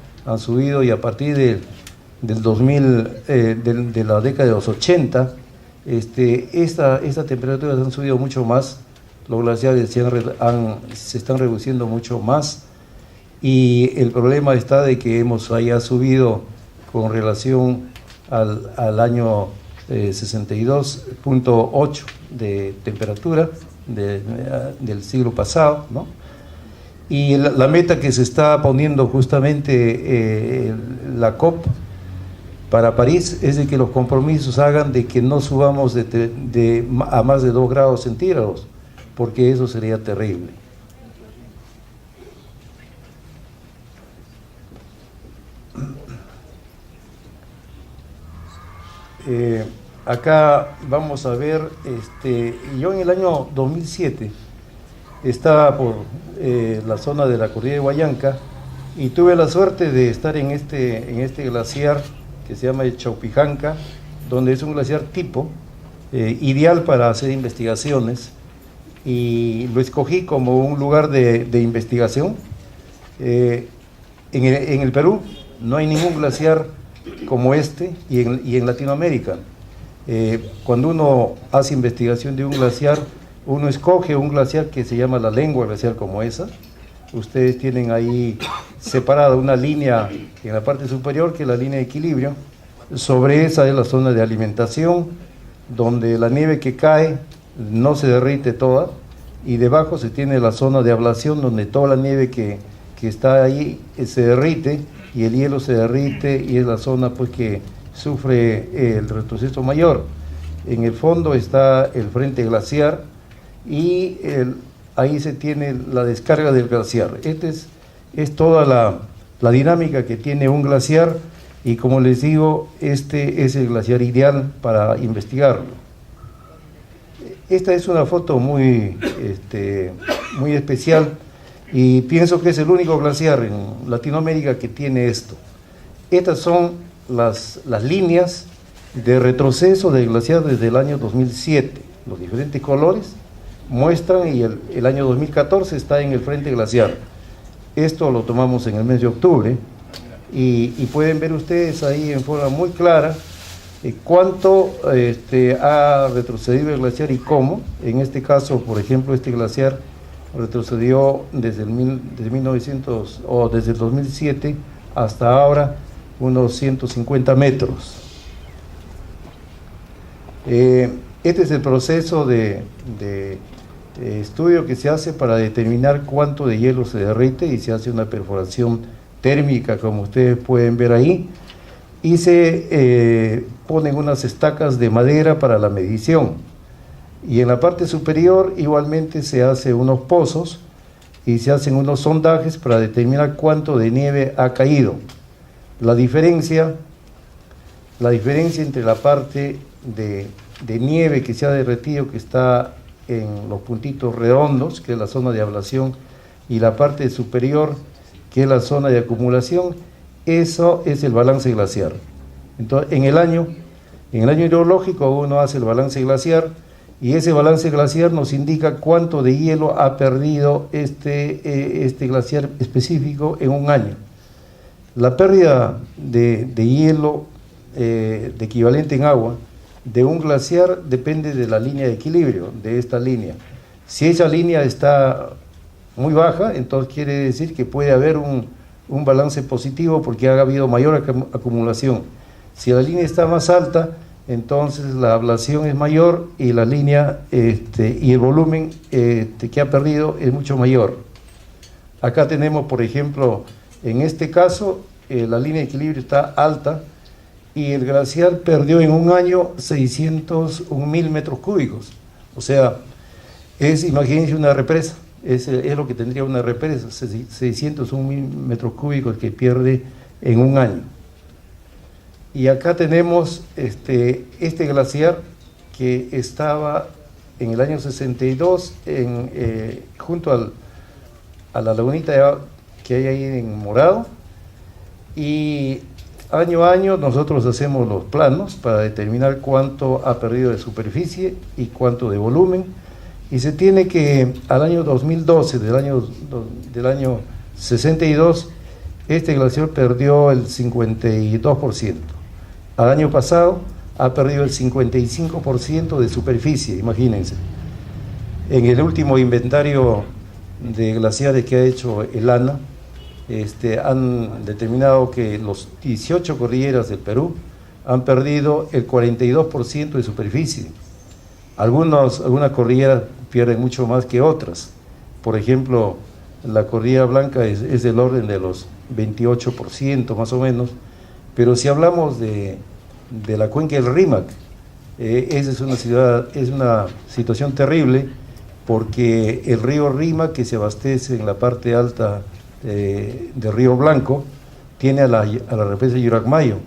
y a partir del 2000, de la década de los 80, estas temperaturas han subido mucho más, los glaciares se están reduciendo mucho más, y el problema está de que haya subido con relación al año 62.8 de temperatura del siglo pasado, ¿no? Y la meta que se está poniendo justamente la COP para París es de que los compromisos hagan de que no subamos a más de 2 grados centígrados, porque eso sería terrible. Acá vamos a ver, yo en el año 2007 estaba por la zona de la cordillera de Huallanca, y tuve la suerte de estar en este glaciar que se llama el Chaupijanca, donde es un glaciar tipo ideal para hacer investigaciones, y lo escogí como un lugar de investigación. En el Perú no hay ningún glaciar como este, y en Latinoamérica. Cuando uno hace investigación de un glaciar, uno escoge un glaciar que se llama la lengua glaciar, como esa. Ustedes tienen ahí separada una línea en la parte superior, que es la línea de equilibrio. Sobre esa es la zona de alimentación, donde la nieve que cae no se derrite toda, y debajo se tiene la zona de ablación, donde toda la nieve que está ahí se derrite, y el hielo se derrite, y es la zona pues que sufre el retroceso mayor. En el fondo está el frente glaciar, y ahí se tiene la descarga del glaciar. Es toda la dinámica que tiene un glaciar, y como les digo, este es el glaciar ideal para investigarlo. Esta es una foto muy especial, y pienso que es el único glaciar en Latinoamérica que tiene esto. Estas son las líneas de retroceso del glaciar desde el año 2007. Los diferentes colores muestran, y el año 2014 está en el frente glaciar. Esto lo tomamos en el mes de octubre, y pueden ver ustedes ahí en forma muy clara cuánto ha retrocedido el glaciar y cómo. En este caso, por ejemplo, este glaciar retrocedió desde el 2007 hasta ahora unos 150 metros. Este es el proceso de estudio que se hace para determinar cuánto de hielo se derrite, y se hace una perforación térmica, como ustedes pueden ver ahí, y se ponen unas estacas de madera para la medición. Y en la parte superior igualmente se hacen unos pozos y se hacen unos sondajes para determinar cuánto de nieve ha caído. La diferencia entre la parte de nieve que se ha derretido, que está en los puntitos redondos, que es la zona de ablación, y la parte superior, que es la zona de acumulación, eso es el balance glaciar. Entonces, en el año hidrológico uno hace el balance glaciar, y ese balance glaciar nos indica cuánto de hielo ha perdido este glaciar específico en un año. La pérdida de hielo de equivalente en agua de un glaciar depende de la línea de equilibrio, de esta línea. Si esa línea está muy baja, entonces quiere decir que puede haber un balance positivo porque ha habido mayor acumulación. Si la línea está más alta, entonces la ablación es mayor y la línea y el volumen que ha perdido es mucho mayor. Acá tenemos, por ejemplo, en este caso, la línea de equilibrio está alta y el glaciar perdió en un año 601.000 metros cúbicos. O sea, imagínense una represa, es lo que tendría una represa, 601.000 metros cúbicos que pierde en un año. Y acá tenemos este glaciar que estaba en el año 62 junto a la lagunita que hay ahí en morado, y año a año nosotros hacemos los planos para determinar cuánto ha perdido de superficie y cuánto de volumen, y se tiene que al año 2012, del año 62, este glaciar perdió el 52%. Al año pasado ha perdido el 55% de superficie, imagínense. En el último inventario de glaciares que ha hecho el ANA, han determinado que los 18 cordilleras del Perú han perdido el 42% de superficie. Algunas cordilleras pierden mucho más que otras. Por ejemplo, la cordillera Blanca es del orden de los 28% más o menos, pero si hablamos de la cuenca del Rímac, esa es una situación terrible, porque el río Rímac, que se abastece en la parte alta de Río Blanco, tiene a la represa Yuracmayo,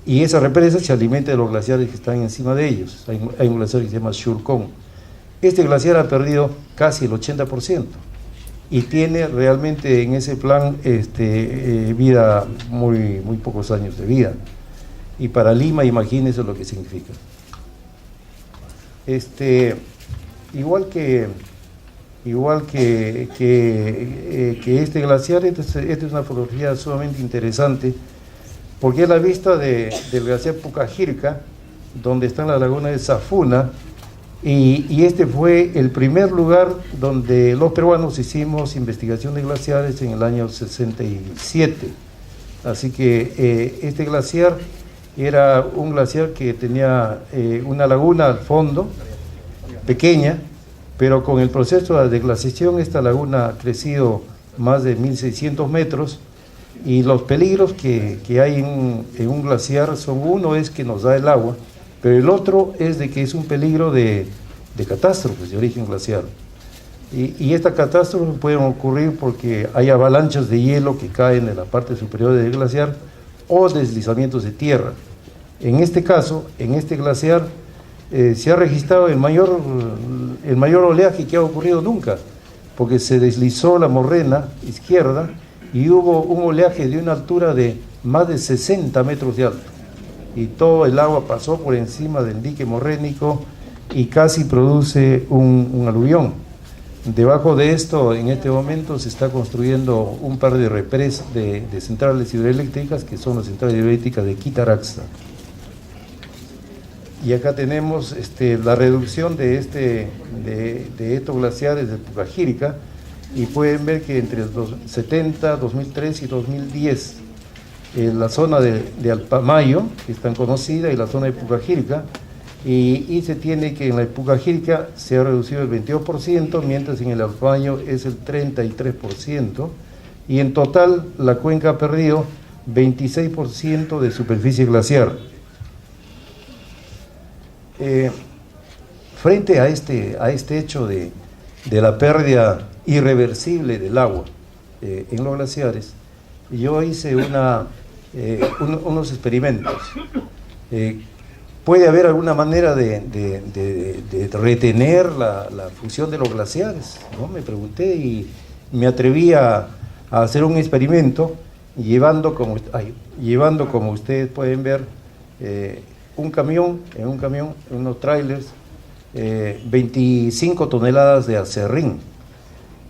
y esa represa se alimenta de los glaciares que están encima de ellos. Hay un glaciar que se llama Shurkong. Este glaciar ha perdido casi el 80%, y tiene realmente en ese plan vida, muy pocos años de vida. Y para Lima, imagínense lo que significa. Igual que este glaciar, esta es una fotografía sumamente interesante, porque es la vista del glaciar Pucajirca, donde está en la laguna de Safuna, y este fue el primer lugar donde los peruanos hicimos investigación de glaciares en el año 67. Así que este glaciar era un glaciar que tenía una laguna al fondo, pequeña, pero con el proceso de deglaciación esta laguna ha crecido más de 1.600 metros, y los peligros que hay en un glaciar uno es que nos da el agua, pero el otro es de que es un peligro de catástrofes de origen glaciar. Y estas catástrofes pueden ocurrir porque hay avalanchas de hielo que caen en la parte superior del glaciar o deslizamientos de tierra. En este caso, en este glaciar, se ha registrado el mayor oleaje que ha ocurrido nunca, porque se deslizó la morrena izquierda y hubo un oleaje de una altura de más de 60 metros de alto, y todo el agua pasó por encima del dique morrénico y casi produce un aluvión. Debajo de esto, en este momento, se está construyendo un par de represas de centrales hidroeléctricas, que son las centrales hidroeléctricas de Quitaraxta. Y acá tenemos la reducción de estos glaciares de Pucajirca, y pueden ver que entre el 70, 2003 y 2010, la zona de Alpamayo, que es tan conocida, y la zona de Pucajirca, y se tiene que en la Pucajirca se ha reducido el 22%, mientras en el Alpamayo es el 33%, y en total la cuenca ha perdido 26% de superficie glaciar. frente a este hecho de la pérdida irreversible del agua en los glaciares, yo hice unos experimentos. ¿Puede haber alguna manera de retener la fusión de los glaciares? ¿No? Me pregunté y me atreví a hacer un experimento llevando, como ustedes pueden ver, en unos trailers, 25 toneladas de acerrín.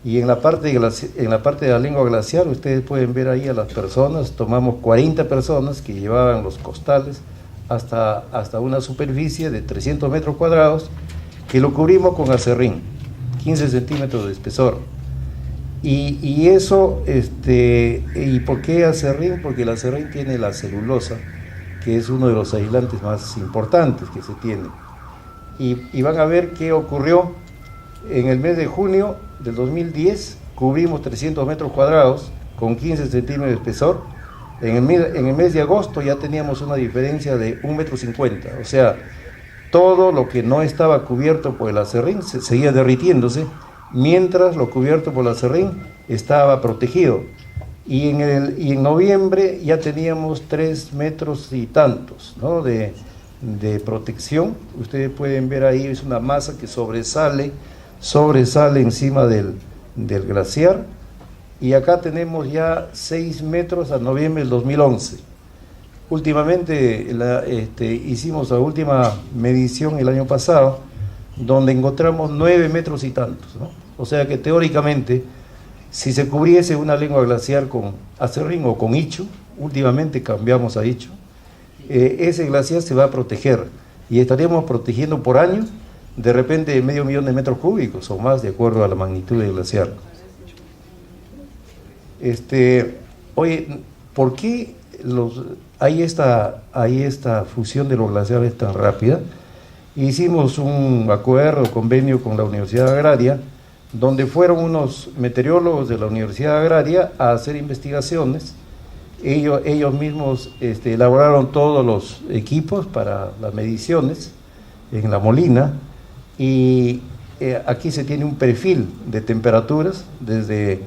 Y en la parte de la lengua glaciar, ustedes pueden ver ahí a las personas. Tomamos 40 personas que llevaban los costales hasta una superficie de 300 metros cuadrados, que lo cubrimos con acerrín, 15 centímetros de espesor. Y eso, ¿y por qué acerrín? Porque el acerrín tiene la celulosa, que es uno de los aislantes más importantes que se tiene. Y van a ver qué ocurrió. En el mes de junio del 2010 cubrimos 300 metros cuadrados con 15 centímetros de espesor. En el mes de agosto ya teníamos una diferencia de 1,50 metros. O sea, todo lo que no estaba cubierto por el acerrín seguía derritiéndose, mientras lo cubierto por el acerrín estaba protegido. Y en noviembre ya teníamos 3 metros y tantos, ¿no?, de protección. Ustedes pueden ver ahí, es una masa que sobresale encima del glaciar. Y acá tenemos ya 6 metros a noviembre del 2011. Últimamente hicimos la última medición el año pasado, donde encontramos 9 metros y tantos, ¿no? O sea que teóricamente, si se cubriese una lengua glaciar con acerrín o con ichu, últimamente cambiamos a ichu, ese glaciar se va a proteger y estaríamos protegiendo por año de repente 500,000 de metros cúbicos o más, de acuerdo a la magnitud del glaciar. Oye, ¿por qué hay esta fusión de los glaciares tan rápida? Hicimos un convenio con la Universidad Agraria, donde fueron unos meteorólogos de la Universidad Agraria a hacer investigaciones. Ellos mismos elaboraron todos los equipos para las mediciones en La Molina, y aquí se tiene un perfil de temperaturas desde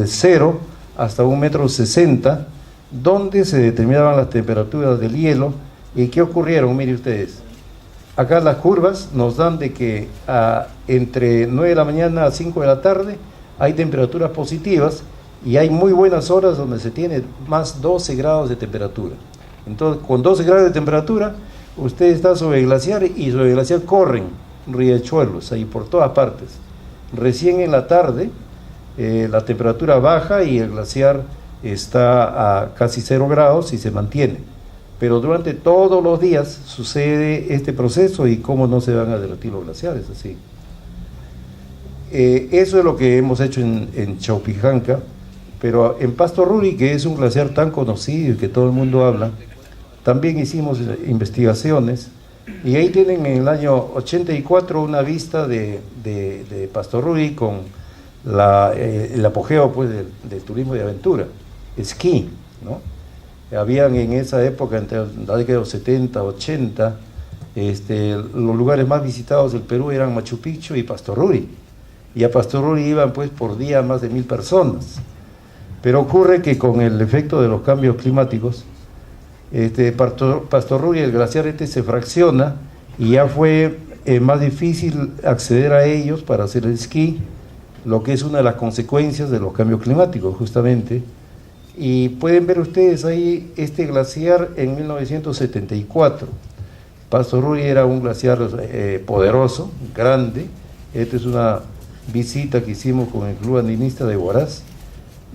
0 hasta 1,60 m, donde se determinaban las temperaturas del hielo. ¿Y qué ocurrieron? Miren ustedes, acá las curvas nos dan de que entre 9 de la mañana a 5 de la tarde hay temperaturas positivas, y hay muy buenas horas donde se tiene más 12 grados de temperatura. Entonces, con 12 grados de temperatura, usted está sobre el glaciar, y sobre el glaciar corren riachuelos ahí por todas partes. Recién en la tarde la temperatura baja y el glaciar está a casi 0 grados y se mantiene, pero durante todos los días sucede este proceso. Y cómo no se van a derretir los glaciares así. Eso es lo que hemos hecho en Chaupijanca. Pero en Pastoruri, que es un glaciar tan conocido y que todo el mundo habla, también hicimos investigaciones, y ahí tienen en el año 84 una vista de Pastoruri con el apogeo, pues, del turismo de aventura, esquí, ¿no? Habían en esa época, entre la década de los 70, 80, los lugares más visitados del Perú eran Machu Picchu y Pastoruri, y a Pastoruri iban pues por día más de 1,000 personas. Pero ocurre que con el efecto de los cambios climáticos, Pastoruri, el glaciar se fracciona, y ya fue más difícil acceder a ellos para hacer el esquí, lo que es una de las consecuencias de los cambios climáticos, justamente. Y pueden ver ustedes ahí este glaciar en 1974. Pastoruri era un glaciar poderoso, grande. Esta es una visita que hicimos con el Club Andinista de Huaraz.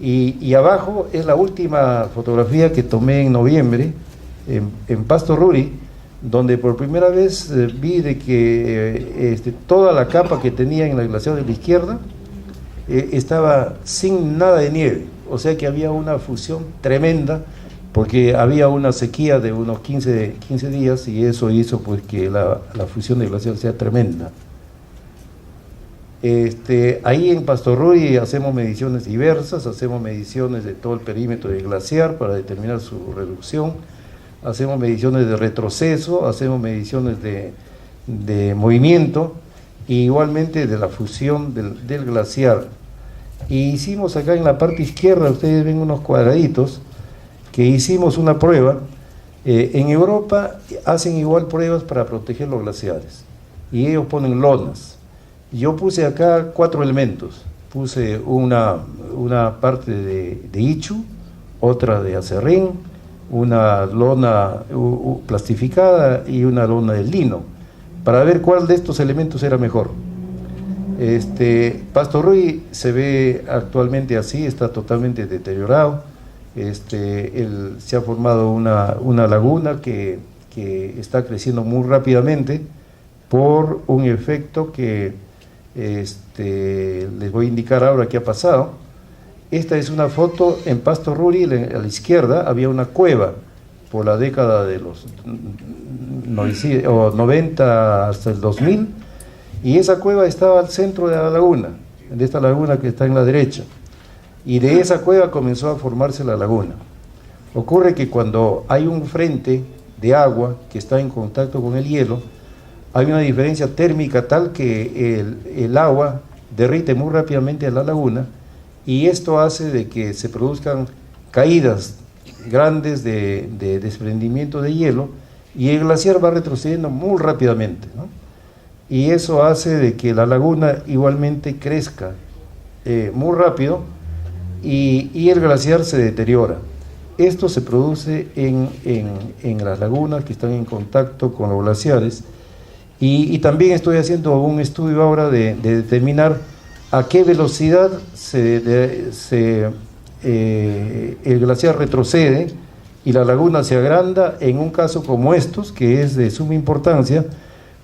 Y abajo es la última fotografía que tomé en noviembre en Pastoruri, donde por primera vez vi de que toda la capa que tenía en la glaciar de la izquierda estaba sin nada de nieve. O sea que había una fusión tremenda, porque había una sequía de unos 15 días, y eso hizo pues que la fusión del glaciar sea tremenda. Ahí en Pastoruri hacemos mediciones diversas, hacemos mediciones de todo el perímetro del glaciar para determinar su reducción, hacemos mediciones de retroceso, hacemos mediciones de movimiento e igualmente de la fusión del glaciar. Y hicimos acá en la parte izquierda, ustedes ven unos cuadraditos, que hicimos una prueba. En Europa hacen igual pruebas para proteger los glaciares y ellos ponen lonas. Yo puse acá 4 elementos, puse una parte de Ichu, otra de acerrín, una lona plastificada y una lona de lino, para ver cuál de estos elementos era mejor. Pastorruy se ve actualmente así, está totalmente deteriorado. Se ha formado una laguna que está creciendo muy rápidamente por un efecto que les voy a indicar ahora qué ha pasado. Esta es una foto en Pastorruy, a la izquierda había una cueva por la década de los 90 hasta el 2000, y esa cueva estaba al centro de la laguna, de esta laguna que está en la derecha, y de esa cueva comenzó a formarse la laguna. Ocurre que cuando hay un frente de agua que está en contacto con el hielo, hay una diferencia térmica tal que el agua derrite muy rápidamente a la laguna, y esto hace de que se produzcan caídas grandes de desprendimiento de hielo, y el glaciar va retrocediendo muy rápidamente, ¿no? Y eso hace de que la laguna igualmente crezca muy rápido, y el glaciar se deteriora. Esto se produce en las lagunas que están en contacto con los glaciares, y también estoy haciendo un estudio ahora de determinar a qué velocidad el glaciar retrocede y la laguna se agranda en un caso como estos, que es de suma importancia,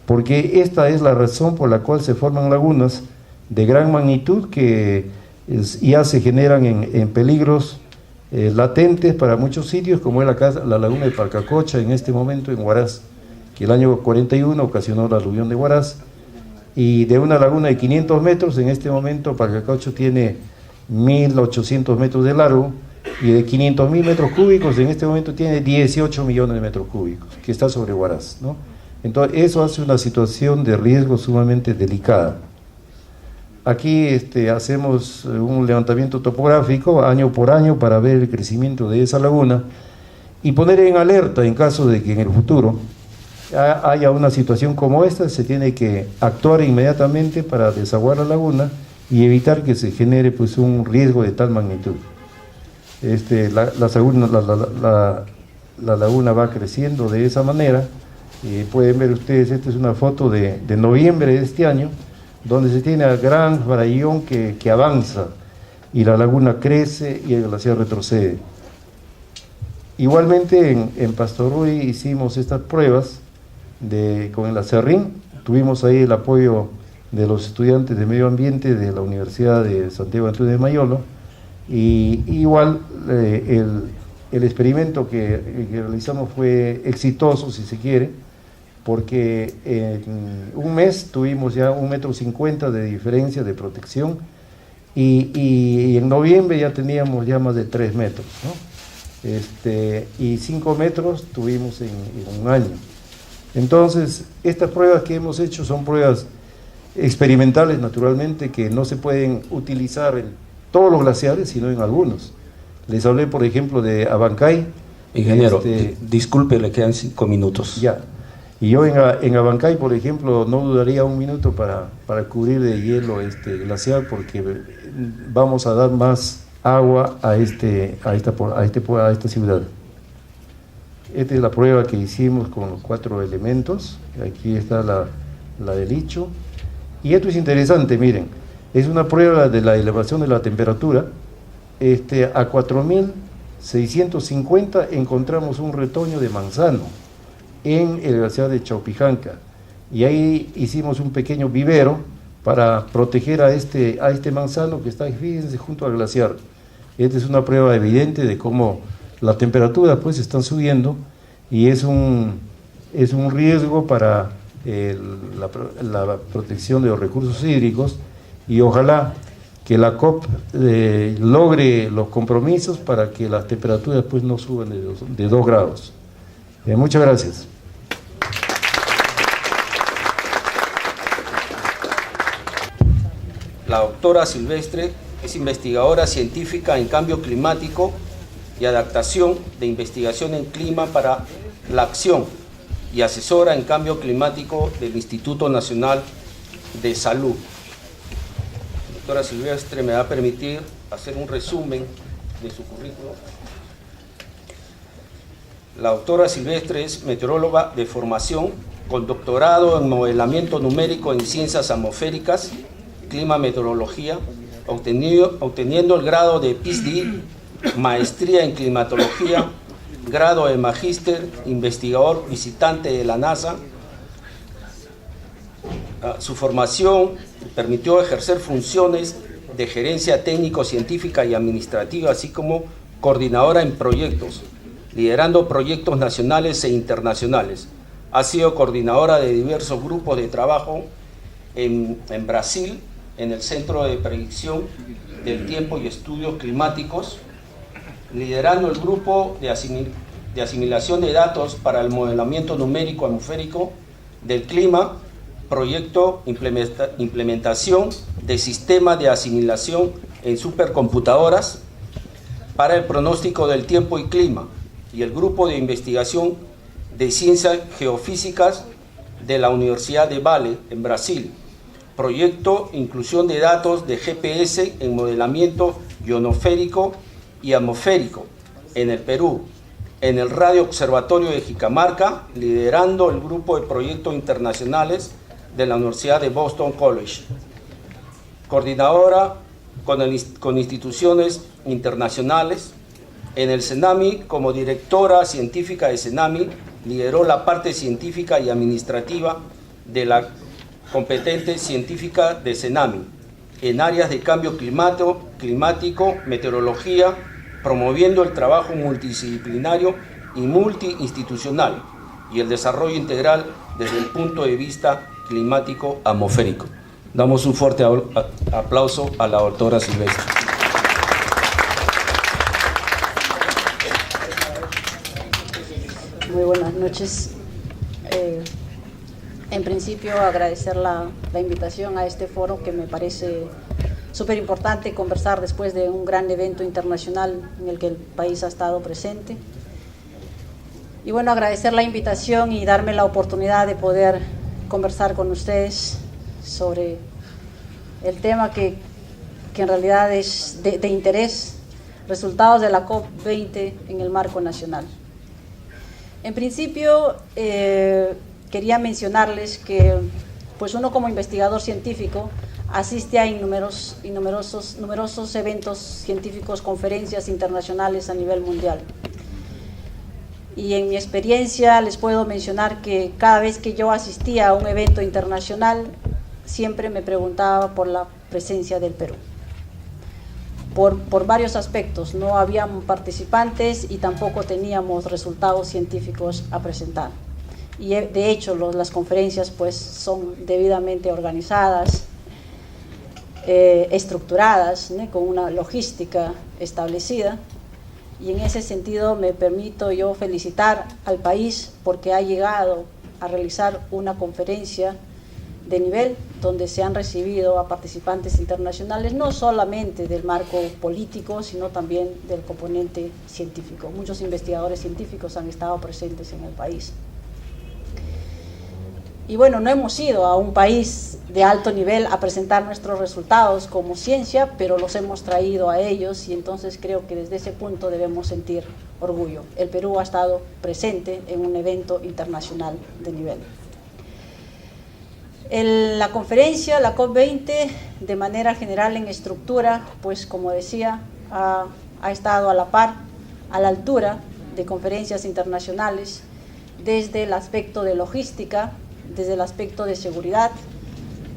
porque esta es la razón por la cual se forman lagunas de gran magnitud que ya se generan en peligros latentes para muchos sitios, como es la laguna de Palcacocha en este momento en Huaraz, que el año 41 ocasionó la aluvión de Huaraz, y de una laguna de 500 metros, en este momento Palcacocha tiene 1.800 metros de largo, y de 500.000 metros cúbicos, en este momento tiene 18 millones de metros cúbicos, que está sobre Huaraz, ¿no? Entonces eso hace una situación de riesgo sumamente delicada. Aquí hacemos un levantamiento topográfico año por año para ver el crecimiento de esa laguna y poner en alerta en caso de que en el futuro haya una situación como esta. Se tiene que actuar inmediatamente para desaguar la laguna y evitar que se genere pues un riesgo de tal magnitud. La laguna va creciendo de esa manera. Pueden ver ustedes, esta es una foto de noviembre de este año, donde se tiene a gran farallón que avanza y la laguna crece y el glaciar retrocede. Igualmente en Pastorruy hicimos estas pruebas con el acerrín. Tuvimos ahí el apoyo de los estudiantes de medio ambiente de la Universidad de Santiago Antúnez de Mayolo, y igual el experimento que realizamos fue exitoso, si se quiere, porque en un mes tuvimos ya 1,50 m de diferencia de protección, y en noviembre ya teníamos ya más de 3 metros, ¿no? Y 5 metros tuvimos en un año. Entonces, estas pruebas que hemos hecho son pruebas experimentales, naturalmente, que no se pueden utilizar en todos los glaciares, sino en algunos. Les hablé, por ejemplo, de Abancay. Ingeniero, disculpe, le quedan 5 minutos. Ya. Y yo en Abancay, por ejemplo, no dudaría un minuto para cubrir de hielo este glaciar, porque vamos a dar más agua a esta ciudad. Esta es la prueba que hicimos con los 4 elementos. Aquí está la del Ichu. Y esto es interesante, miren, es una prueba de la elevación de la temperatura. A 4.650 encontramos un retoño de manzano en el glaciar de Chaupijanca, y ahí hicimos un pequeño vivero para proteger a este manzano que está, fíjense, junto al glaciar. Esta es una prueba evidente de cómo la temperatura pues están subiendo, y es un riesgo para la protección de los recursos hídricos, y ojalá que la COP logre los compromisos para que las temperaturas pues no suban de 2 grados. Muchas gracias. La doctora Silvestre es investigadora científica en cambio climático y adaptación de investigación en clima para la acción y asesora en cambio climático del Instituto Nacional de Salud. La doctora Silvestre me va a permitir hacer un resumen de su currículum. La doctora Silvestre es meteoróloga de formación con doctorado en modelamiento numérico en ciencias atmosféricas, clima, meteorología, obteniendo el grado de PhD, maestría en climatología, grado de magíster, investigador visitante de la NASA. Su formación permitió ejercer funciones de gerencia técnico-científica y administrativa, así como coordinadora en proyectos, liderando proyectos nacionales e internacionales. Ha sido coordinadora de diversos grupos de trabajo en Brasil, en el Centro de Predicción del Tiempo y Estudios Climáticos, liderando el grupo de asimilación de datos para el modelamiento numérico atmosférico del clima, proyecto implementación de sistemas de asimilación en supercomputadoras para el pronóstico del tiempo y clima, y el grupo de investigación de ciencias geofísicas de la Universidad de Vale, en Brasil, proyecto inclusión de datos de GPS en modelamiento ionosférico y atmosférico en el Perú, en el Radio Observatorio de Jicamarca, liderando el grupo de proyectos internacionales de la Universidad de Boston College, coordinadora con instituciones internacionales. En el CENAMI, como directora científica de CENAMI, lideró la parte científica y administrativa de la competente científica de CENAMI en áreas de cambio climático, meteorología, promoviendo el trabajo multidisciplinario y multiinstitucional y el desarrollo integral desde el punto de vista climático atmosférico. Damos un fuerte aplauso a la doctora Silvestre. Muy buenas noches. En principio, agradecer la invitación a este foro, que me parece súper importante conversar después de un gran evento internacional en el que el país ha estado presente. Y bueno, agradecer la invitación y darme la oportunidad de poder conversar con ustedes sobre el tema que en realidad es de interés, resultados de la COP20 en el marco nacional. En principio, quería mencionarles que pues uno como investigador científico asiste a numerosos eventos científicos, conferencias internacionales a nivel mundial. Y en mi experiencia les puedo mencionar que cada vez que yo asistía a un evento internacional, siempre me preguntaba por la presencia del Perú. Por varios aspectos, no habían participantes y tampoco teníamos resultados científicos a presentar. Y de hecho las conferencias pues son debidamente organizadas, estructuradas, ¿no?, con una logística establecida, y en ese sentido me permito yo felicitar al país porque ha llegado a realizar una conferencia de nivel donde se han recibido a participantes internacionales, no solamente del marco político, sino también del componente científico. Muchos investigadores científicos han estado presentes en el país. Y bueno, no hemos ido a un país de alto nivel a presentar nuestros resultados como ciencia, pero los hemos traído a ellos, y entonces creo que desde ese punto debemos sentir orgullo. El Perú ha estado presente en un evento internacional de nivel. La conferencia, la COP20, de manera general en estructura, pues como decía, ha estado a la par, a la altura de conferencias internacionales, desde el aspecto de logística, desde el aspecto de seguridad,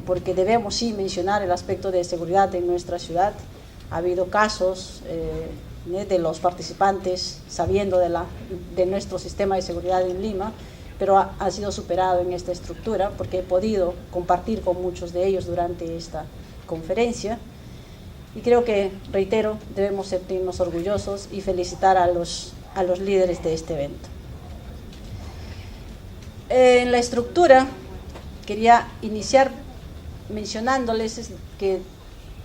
porque debemos sí mencionar el aspecto de seguridad en nuestra ciudad. Ha habido casos de los participantes sabiendo de nuestro sistema de seguridad en Lima, pero ha sido superado en esta estructura porque he podido compartir con muchos de ellos durante esta conferencia. Y creo que, reitero, debemos sentirnos orgullosos y felicitar a los líderes de este evento. En la estructura quería iniciar mencionándoles que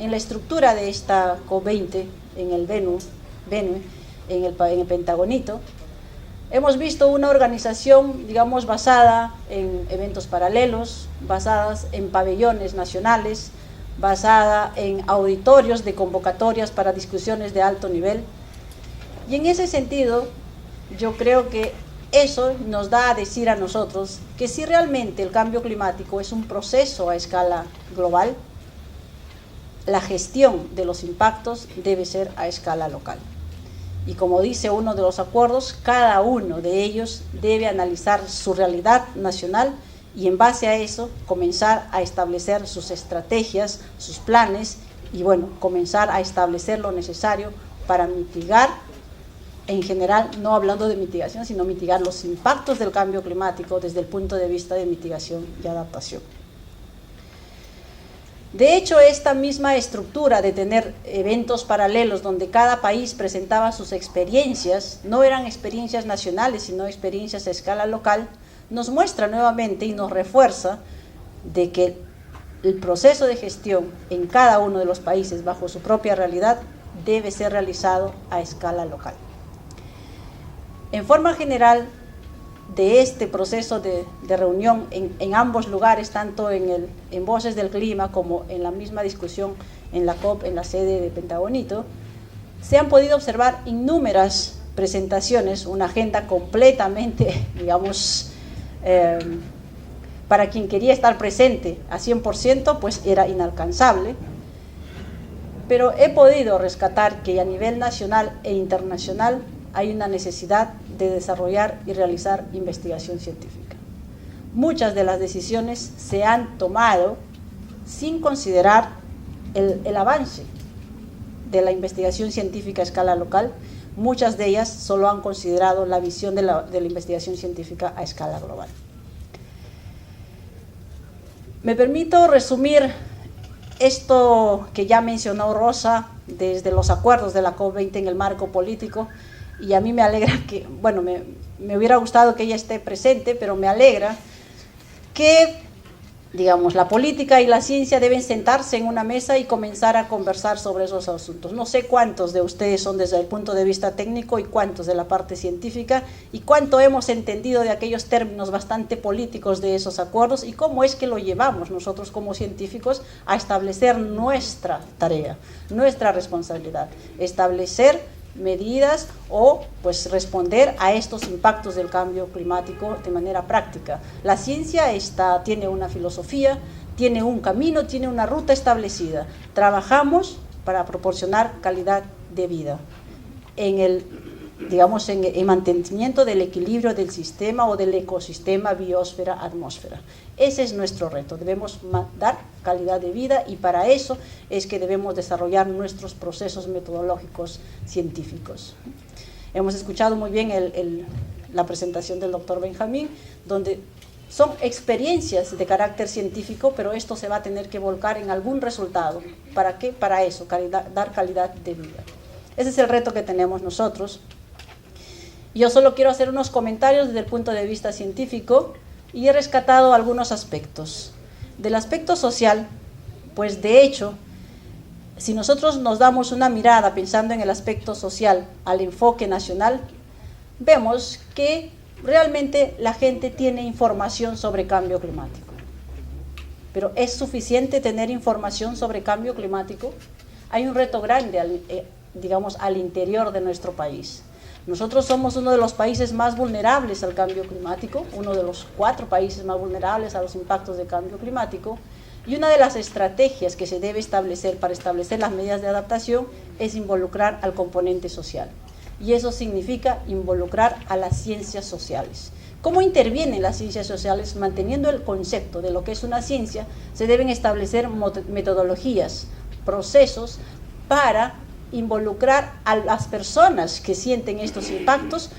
en la estructura de esta COP20 en el Venue, en el Pentagonito, hemos visto una organización, digamos, basada en eventos paralelos, basadas en pabellones nacionales, basada en auditorios de convocatorias para discusiones de alto nivel. Y en ese sentido, yo creo que eso nos da a decir a nosotros que si realmente el cambio climático es un proceso a escala global, la gestión de los impactos debe ser a escala local. Y como dice uno de los acuerdos, cada uno de ellos debe analizar su realidad nacional y en base a eso comenzar a establecer sus estrategias, sus planes y bueno, comenzar a establecer lo necesario para mitigar, en general, no hablando de mitigación, sino mitigar los impactos del cambio climático desde el punto de vista de mitigación y adaptación. De hecho, esta misma estructura de tener eventos paralelos donde cada país presentaba sus experiencias, no eran experiencias nacionales, sino experiencias a escala local, nos muestra nuevamente y nos refuerza de que el proceso de gestión en cada uno de los países bajo su propia realidad debe ser realizado a escala local. En forma general, de este proceso de reunión en ambos lugares, tanto en Voces del Clima como en la misma discusión en la COP, en la sede de Pentagonito, se han podido observar innúmeras presentaciones, una agenda completamente, digamos, para quien quería estar presente a 100%, pues era inalcanzable, pero he podido rescatar que a nivel nacional e internacional hay una necesidad de desarrollar y realizar investigación científica. Muchas de las decisiones se han tomado sin considerar el avance de la investigación científica a escala local. Muchas de ellas solo han considerado la visión de la investigación científica a escala global. Me permito resumir esto que ya mencionó Rosa desde los acuerdos de la COP20 en el marco político. Y a mí me alegra que, bueno, me hubiera gustado que ella esté presente, pero me alegra que, digamos, la política y la ciencia deben sentarse en una mesa y comenzar a conversar sobre esos asuntos. No sé cuántos de ustedes son desde el punto de vista técnico y cuántos de la parte científica y cuánto hemos entendido de aquellos términos bastante políticos de esos acuerdos y cómo es que lo llevamos nosotros como científicos a establecer nuestra tarea, nuestra responsabilidad, establecer medidas o pues responder a estos impactos del cambio climático de manera práctica. La ciencia tiene una filosofía, tiene un camino, tiene una ruta establecida. Trabajamos para proporcionar calidad de vida en el mantenimiento del equilibrio del sistema o del ecosistema biosfera-atmósfera. Ese es nuestro reto, debemos dar calidad de vida y para eso es que debemos desarrollar nuestros procesos metodológicos científicos. Hemos escuchado muy bien la presentación del doctor Benjamín, donde son experiencias de carácter científico, pero esto se va a tener que volcar en algún resultado. ¿Para qué? Para eso, dar calidad de vida. Ese es el reto que tenemos nosotros. Yo solo quiero hacer unos comentarios desde el punto de vista científico y he rescatado algunos aspectos. Del aspecto social, pues de hecho, si nosotros nos damos una mirada pensando en el aspecto social al enfoque nacional, vemos que realmente la gente tiene información sobre cambio climático. Pero ¿es suficiente tener información sobre cambio climático? Hay un reto grande, al interior de nuestro país. Nosotros somos uno de los países más vulnerables al cambio climático, uno de los 4 países más vulnerables a los impactos del cambio climático, y una de las estrategias que se debe establecer para establecer las medidas de adaptación es involucrar al componente social. Y eso significa involucrar a las ciencias sociales. ¿Cómo intervienen las ciencias sociales? Manteniendo el concepto de lo que es una ciencia, se deben establecer metodologías, procesos para involucrar a las personas que sienten estos impactos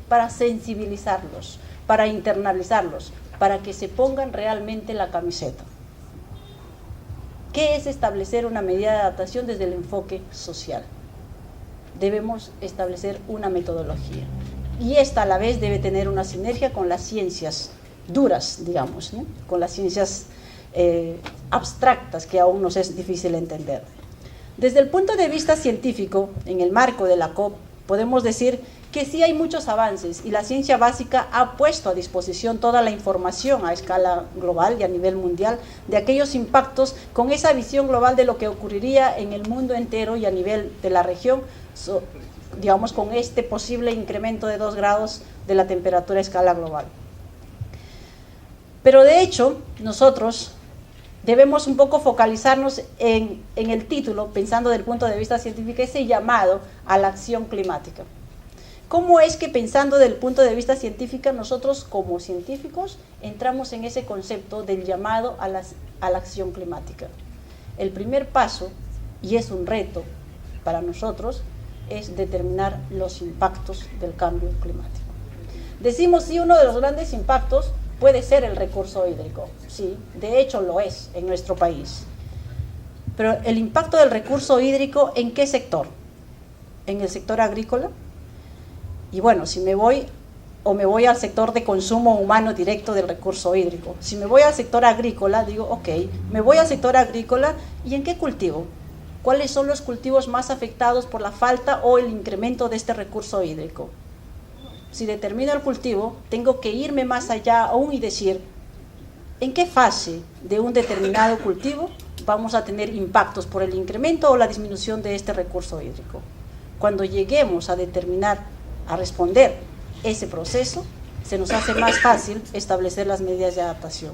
para sensibilizarlos, para internalizarlos, para que se pongan realmente la camiseta. ¿Qué es establecer una medida de adaptación desde el enfoque social? Debemos establecer una metodología y esta a la vez debe tener una sinergia con las ciencias duras, ¿no? Con las ciencias abstractas que aún nos es difícil entender. Desde el punto de vista científico, en el marco de la COP, podemos decir que sí hay muchos avances y la ciencia básica ha puesto a disposición toda la información a escala global y a nivel mundial de aquellos impactos con esa visión global de lo que ocurriría en el mundo entero y a nivel de la región, digamos, con este posible incremento de 2 grados de la temperatura a escala global. Pero de hecho, nosotros debemos un poco focalizarnos en el título, pensando desde el punto de vista científico, ese llamado a la acción climática. ¿Cómo es que pensando desde el punto de vista científico, nosotros como científicos entramos en ese concepto del llamado a la acción climática? El primer paso, y es un reto para nosotros, es determinar los impactos del cambio climático. Decimos, sí, uno de los grandes impactos puede ser el recurso hídrico, sí, de hecho lo es en nuestro país. Pero el impacto del recurso hídrico, ¿en qué sector? ¿En el sector agrícola? Y bueno, si me voy al sector de consumo humano directo del recurso hídrico. Si me voy al sector agrícola, digo, ok, me voy al sector agrícola, ¿y en qué cultivo? ¿Cuáles son los cultivos más afectados por la falta o el incremento de este recurso hídrico? Si determino el cultivo, tengo que irme más allá aún y decir, ¿en qué fase de un determinado cultivo vamos a tener impactos por el incremento o la disminución de este recurso hídrico? Cuando lleguemos a determinar, a responder ese proceso, se nos hace más fácil establecer las medidas de adaptación.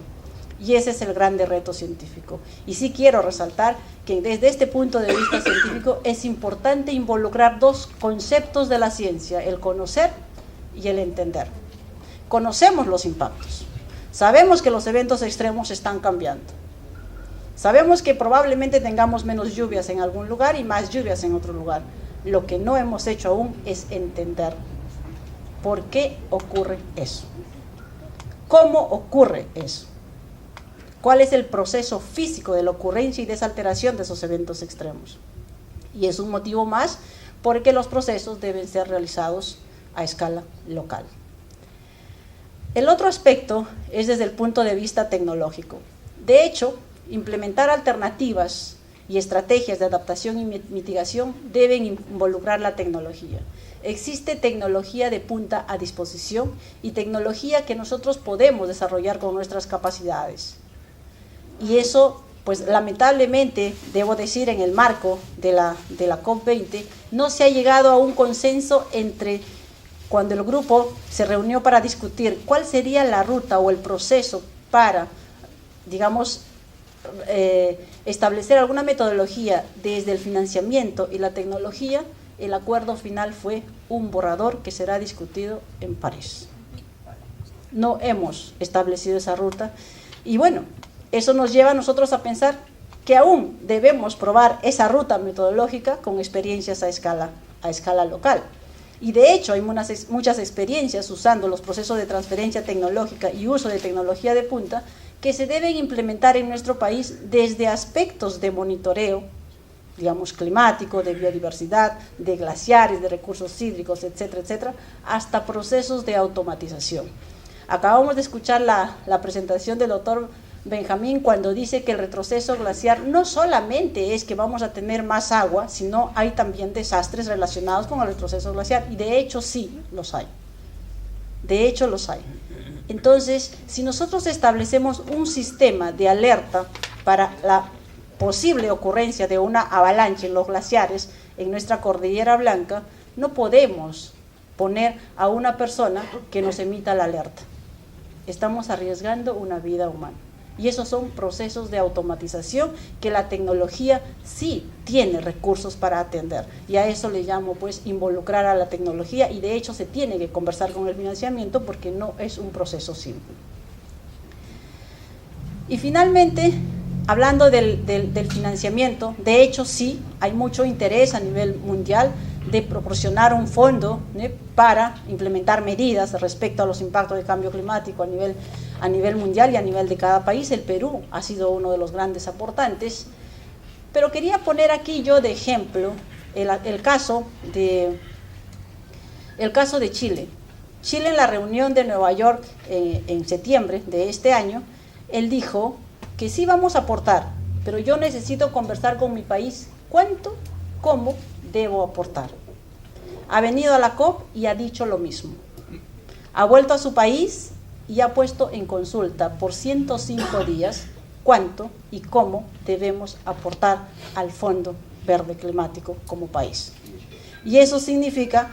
Y ese es el grande reto científico. Y sí quiero resaltar que desde este punto de vista científico es importante involucrar 2 conceptos de la ciencia, el conocer y el entender. Conocemos los impactos, sabemos que los eventos extremos están cambiando, sabemos que probablemente tengamos menos lluvias en algún lugar y más lluvias en otro lugar. Lo que no hemos hecho aún es entender por qué ocurre eso, cómo ocurre eso, cuál es el proceso físico de la ocurrencia y de esa alteración de esos eventos extremos. Y es un motivo más porque los procesos deben ser realizados a escala local. El otro aspecto es desde el punto de vista tecnológico. De hecho, implementar alternativas y estrategias de adaptación y mitigación deben involucrar la tecnología. Existe tecnología de punta a disposición y tecnología que nosotros podemos desarrollar con nuestras capacidades. Y eso, pues lamentablemente, debo decir, en el marco de la COP20, no se ha llegado a un consenso entre cuando el grupo se reunió para discutir cuál sería la ruta o el proceso para, digamos, establecer alguna metodología desde el financiamiento y la tecnología. El acuerdo final fue un borrador que será discutido en París. No hemos establecido esa ruta y bueno, eso nos lleva a nosotros a pensar que aún debemos probar esa ruta metodológica con experiencias a escala local. Y de hecho hay muchas experiencias usando los procesos de transferencia tecnológica y uso de tecnología de punta que se deben implementar en nuestro país desde aspectos de monitoreo, digamos, climático, de biodiversidad, de glaciares, de recursos hídricos, etcétera, etcétera, hasta procesos de automatización. Acabamos de escuchar la presentación del doctor Benjamín cuando dice que el retroceso glaciar no solamente es que vamos a tener más agua, sino hay también desastres relacionados con el retroceso glaciar, y de hecho sí los hay. De hecho los hay. Entonces, si nosotros establecemos un sistema de alerta para la posible ocurrencia de una avalancha en los glaciares en nuestra Cordillera Blanca, no podemos poner a una persona que nos emita la alerta. Estamos arriesgando una vida humana. Y esos son procesos de automatización que la tecnología sí tiene recursos para atender. Y a eso le llamo, pues, involucrar a la tecnología, y de hecho se tiene que conversar con el financiamiento porque no es un proceso simple. Y finalmente, hablando del financiamiento, de hecho sí hay mucho interés a nivel mundial de proporcionar un fondo para implementar medidas respecto a los impactos del cambio climático a nivel mundial y a nivel de cada país. El Perú ha sido uno de los grandes aportantes, pero quería poner aquí yo de ejemplo el caso de Chile. Chile, en la reunión de Nueva York en septiembre de este año, él dijo que sí vamos a aportar, pero yo necesito conversar con mi país cuánto, cómo debo aportar. Ha venido a la COP y ha dicho lo mismo. Ha vuelto a su país y ha puesto en consulta por 105 días cuánto y cómo debemos aportar al Fondo Verde Climático como país. Y eso significa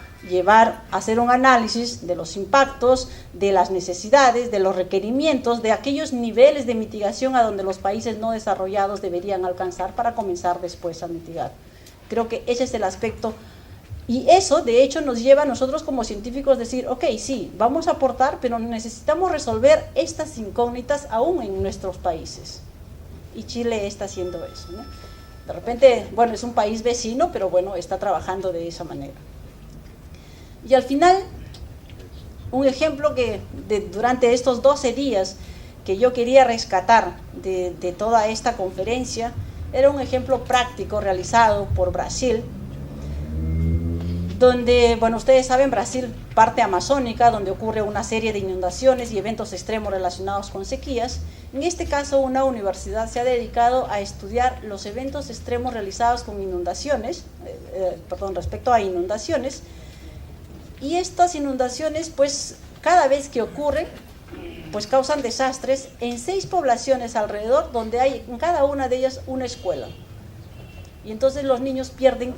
hacer un análisis de los impactos, de las necesidades, de los requerimientos, de aquellos niveles de mitigación a donde los países no desarrollados deberían alcanzar para comenzar después a mitigar. Creo que ese es el aspecto. Y eso, de hecho, nos lleva a nosotros como científicos a decir, ok, sí, vamos a aportar, pero necesitamos resolver estas incógnitas aún en nuestros países. Y Chile está haciendo eso, ¿no? De repente, bueno, es un país vecino, pero bueno, está trabajando de esa manera. Y al final, un ejemplo que durante estos 12 días que yo quería rescatar de toda esta conferencia, era un ejemplo práctico realizado por Brasil, donde, bueno, ustedes saben, Brasil, parte amazónica, donde ocurre una serie de inundaciones y eventos extremos relacionados con sequías. En este caso, una universidad se ha dedicado a estudiar los eventos extremos realizados con inundaciones, respecto a inundaciones, y estas inundaciones, pues, cada vez que ocurren, pues causan desastres en 6 poblaciones alrededor, donde hay en cada una de ellas una escuela. Y entonces los niños pierden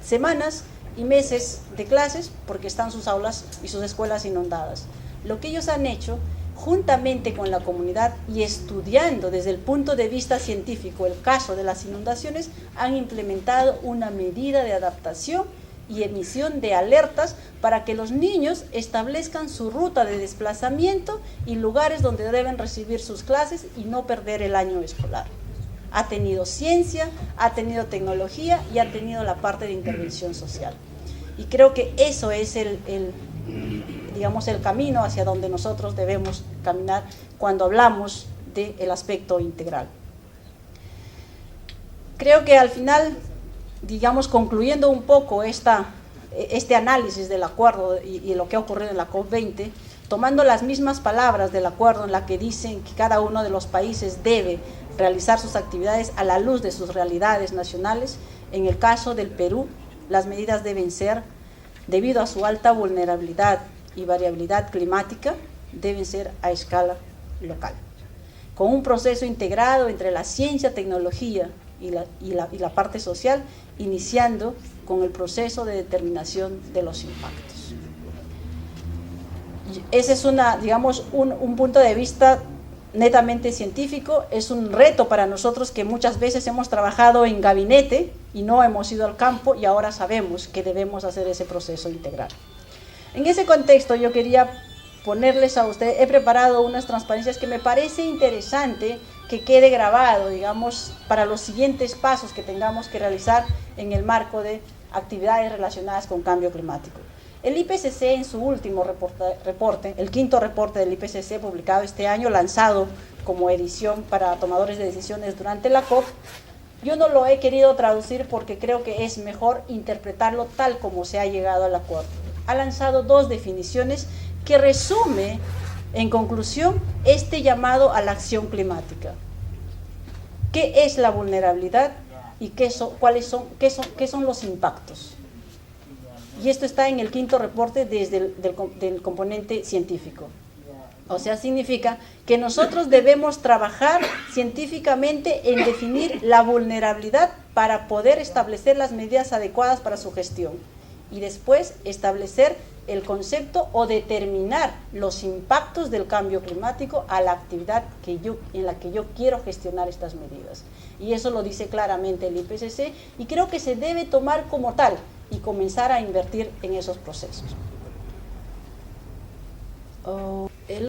semanas y meses de clases porque están sus aulas y sus escuelas inundadas. Lo que ellos han hecho, juntamente con la comunidad y estudiando desde el punto de vista científico el caso de las inundaciones, han implementado una medida de adaptación y emisión de alertas para que los niños establezcan su ruta de desplazamiento y lugares donde deben recibir sus clases y no perder el año escolar. Ha tenido ciencia, ha tenido tecnología y ha tenido la parte de intervención social. Y creo que eso es el camino hacia donde nosotros debemos caminar cuando hablamos del aspecto integral. Creo que al final, concluyendo un poco este análisis del acuerdo y lo que ha ocurrido en la COP20, tomando las mismas palabras del acuerdo en la que dicen que cada uno de los países debe realizar sus actividades a la luz de sus realidades nacionales, en el caso del Perú, las medidas deben ser, debido a su alta vulnerabilidad y variabilidad climática, deben ser a escala local, con un proceso integrado entre la ciencia, tecnología y la parte social, iniciando con el proceso de determinación de los impactos. Ese es un punto de vista netamente científico. Es un reto para nosotros que muchas veces hemos trabajado en gabinete y no hemos ido al campo, y ahora sabemos que debemos hacer ese proceso integral. En ese contexto yo quería ponerles a ustedes, he preparado unas transparencias que me parece interesante que quede grabado, para los siguientes pasos que tengamos que realizar en el marco de actividades relacionadas con cambio climático. El IPCC en su último reporte, el 5º reporte del IPCC publicado este año, lanzado como edición para tomadores de decisiones durante la COP, yo no lo he querido traducir porque creo que es mejor interpretarlo tal como se ha llegado al acuerdo. Ha lanzado 2 definiciones que resume, en conclusión, este llamado a la acción climática. ¿Qué es la vulnerabilidad y qué son los impactos? Y esto está en el 5º reporte desde del componente científico. O sea, significa que nosotros debemos trabajar científicamente en definir la vulnerabilidad para poder establecer las medidas adecuadas para su gestión. Y después establecer el concepto o determinar los impactos del cambio climático a la actividad en la que yo quiero gestionar estas medidas. Y eso lo dice claramente el IPCC, y creo que se debe tomar como tal y comenzar a invertir en esos procesos.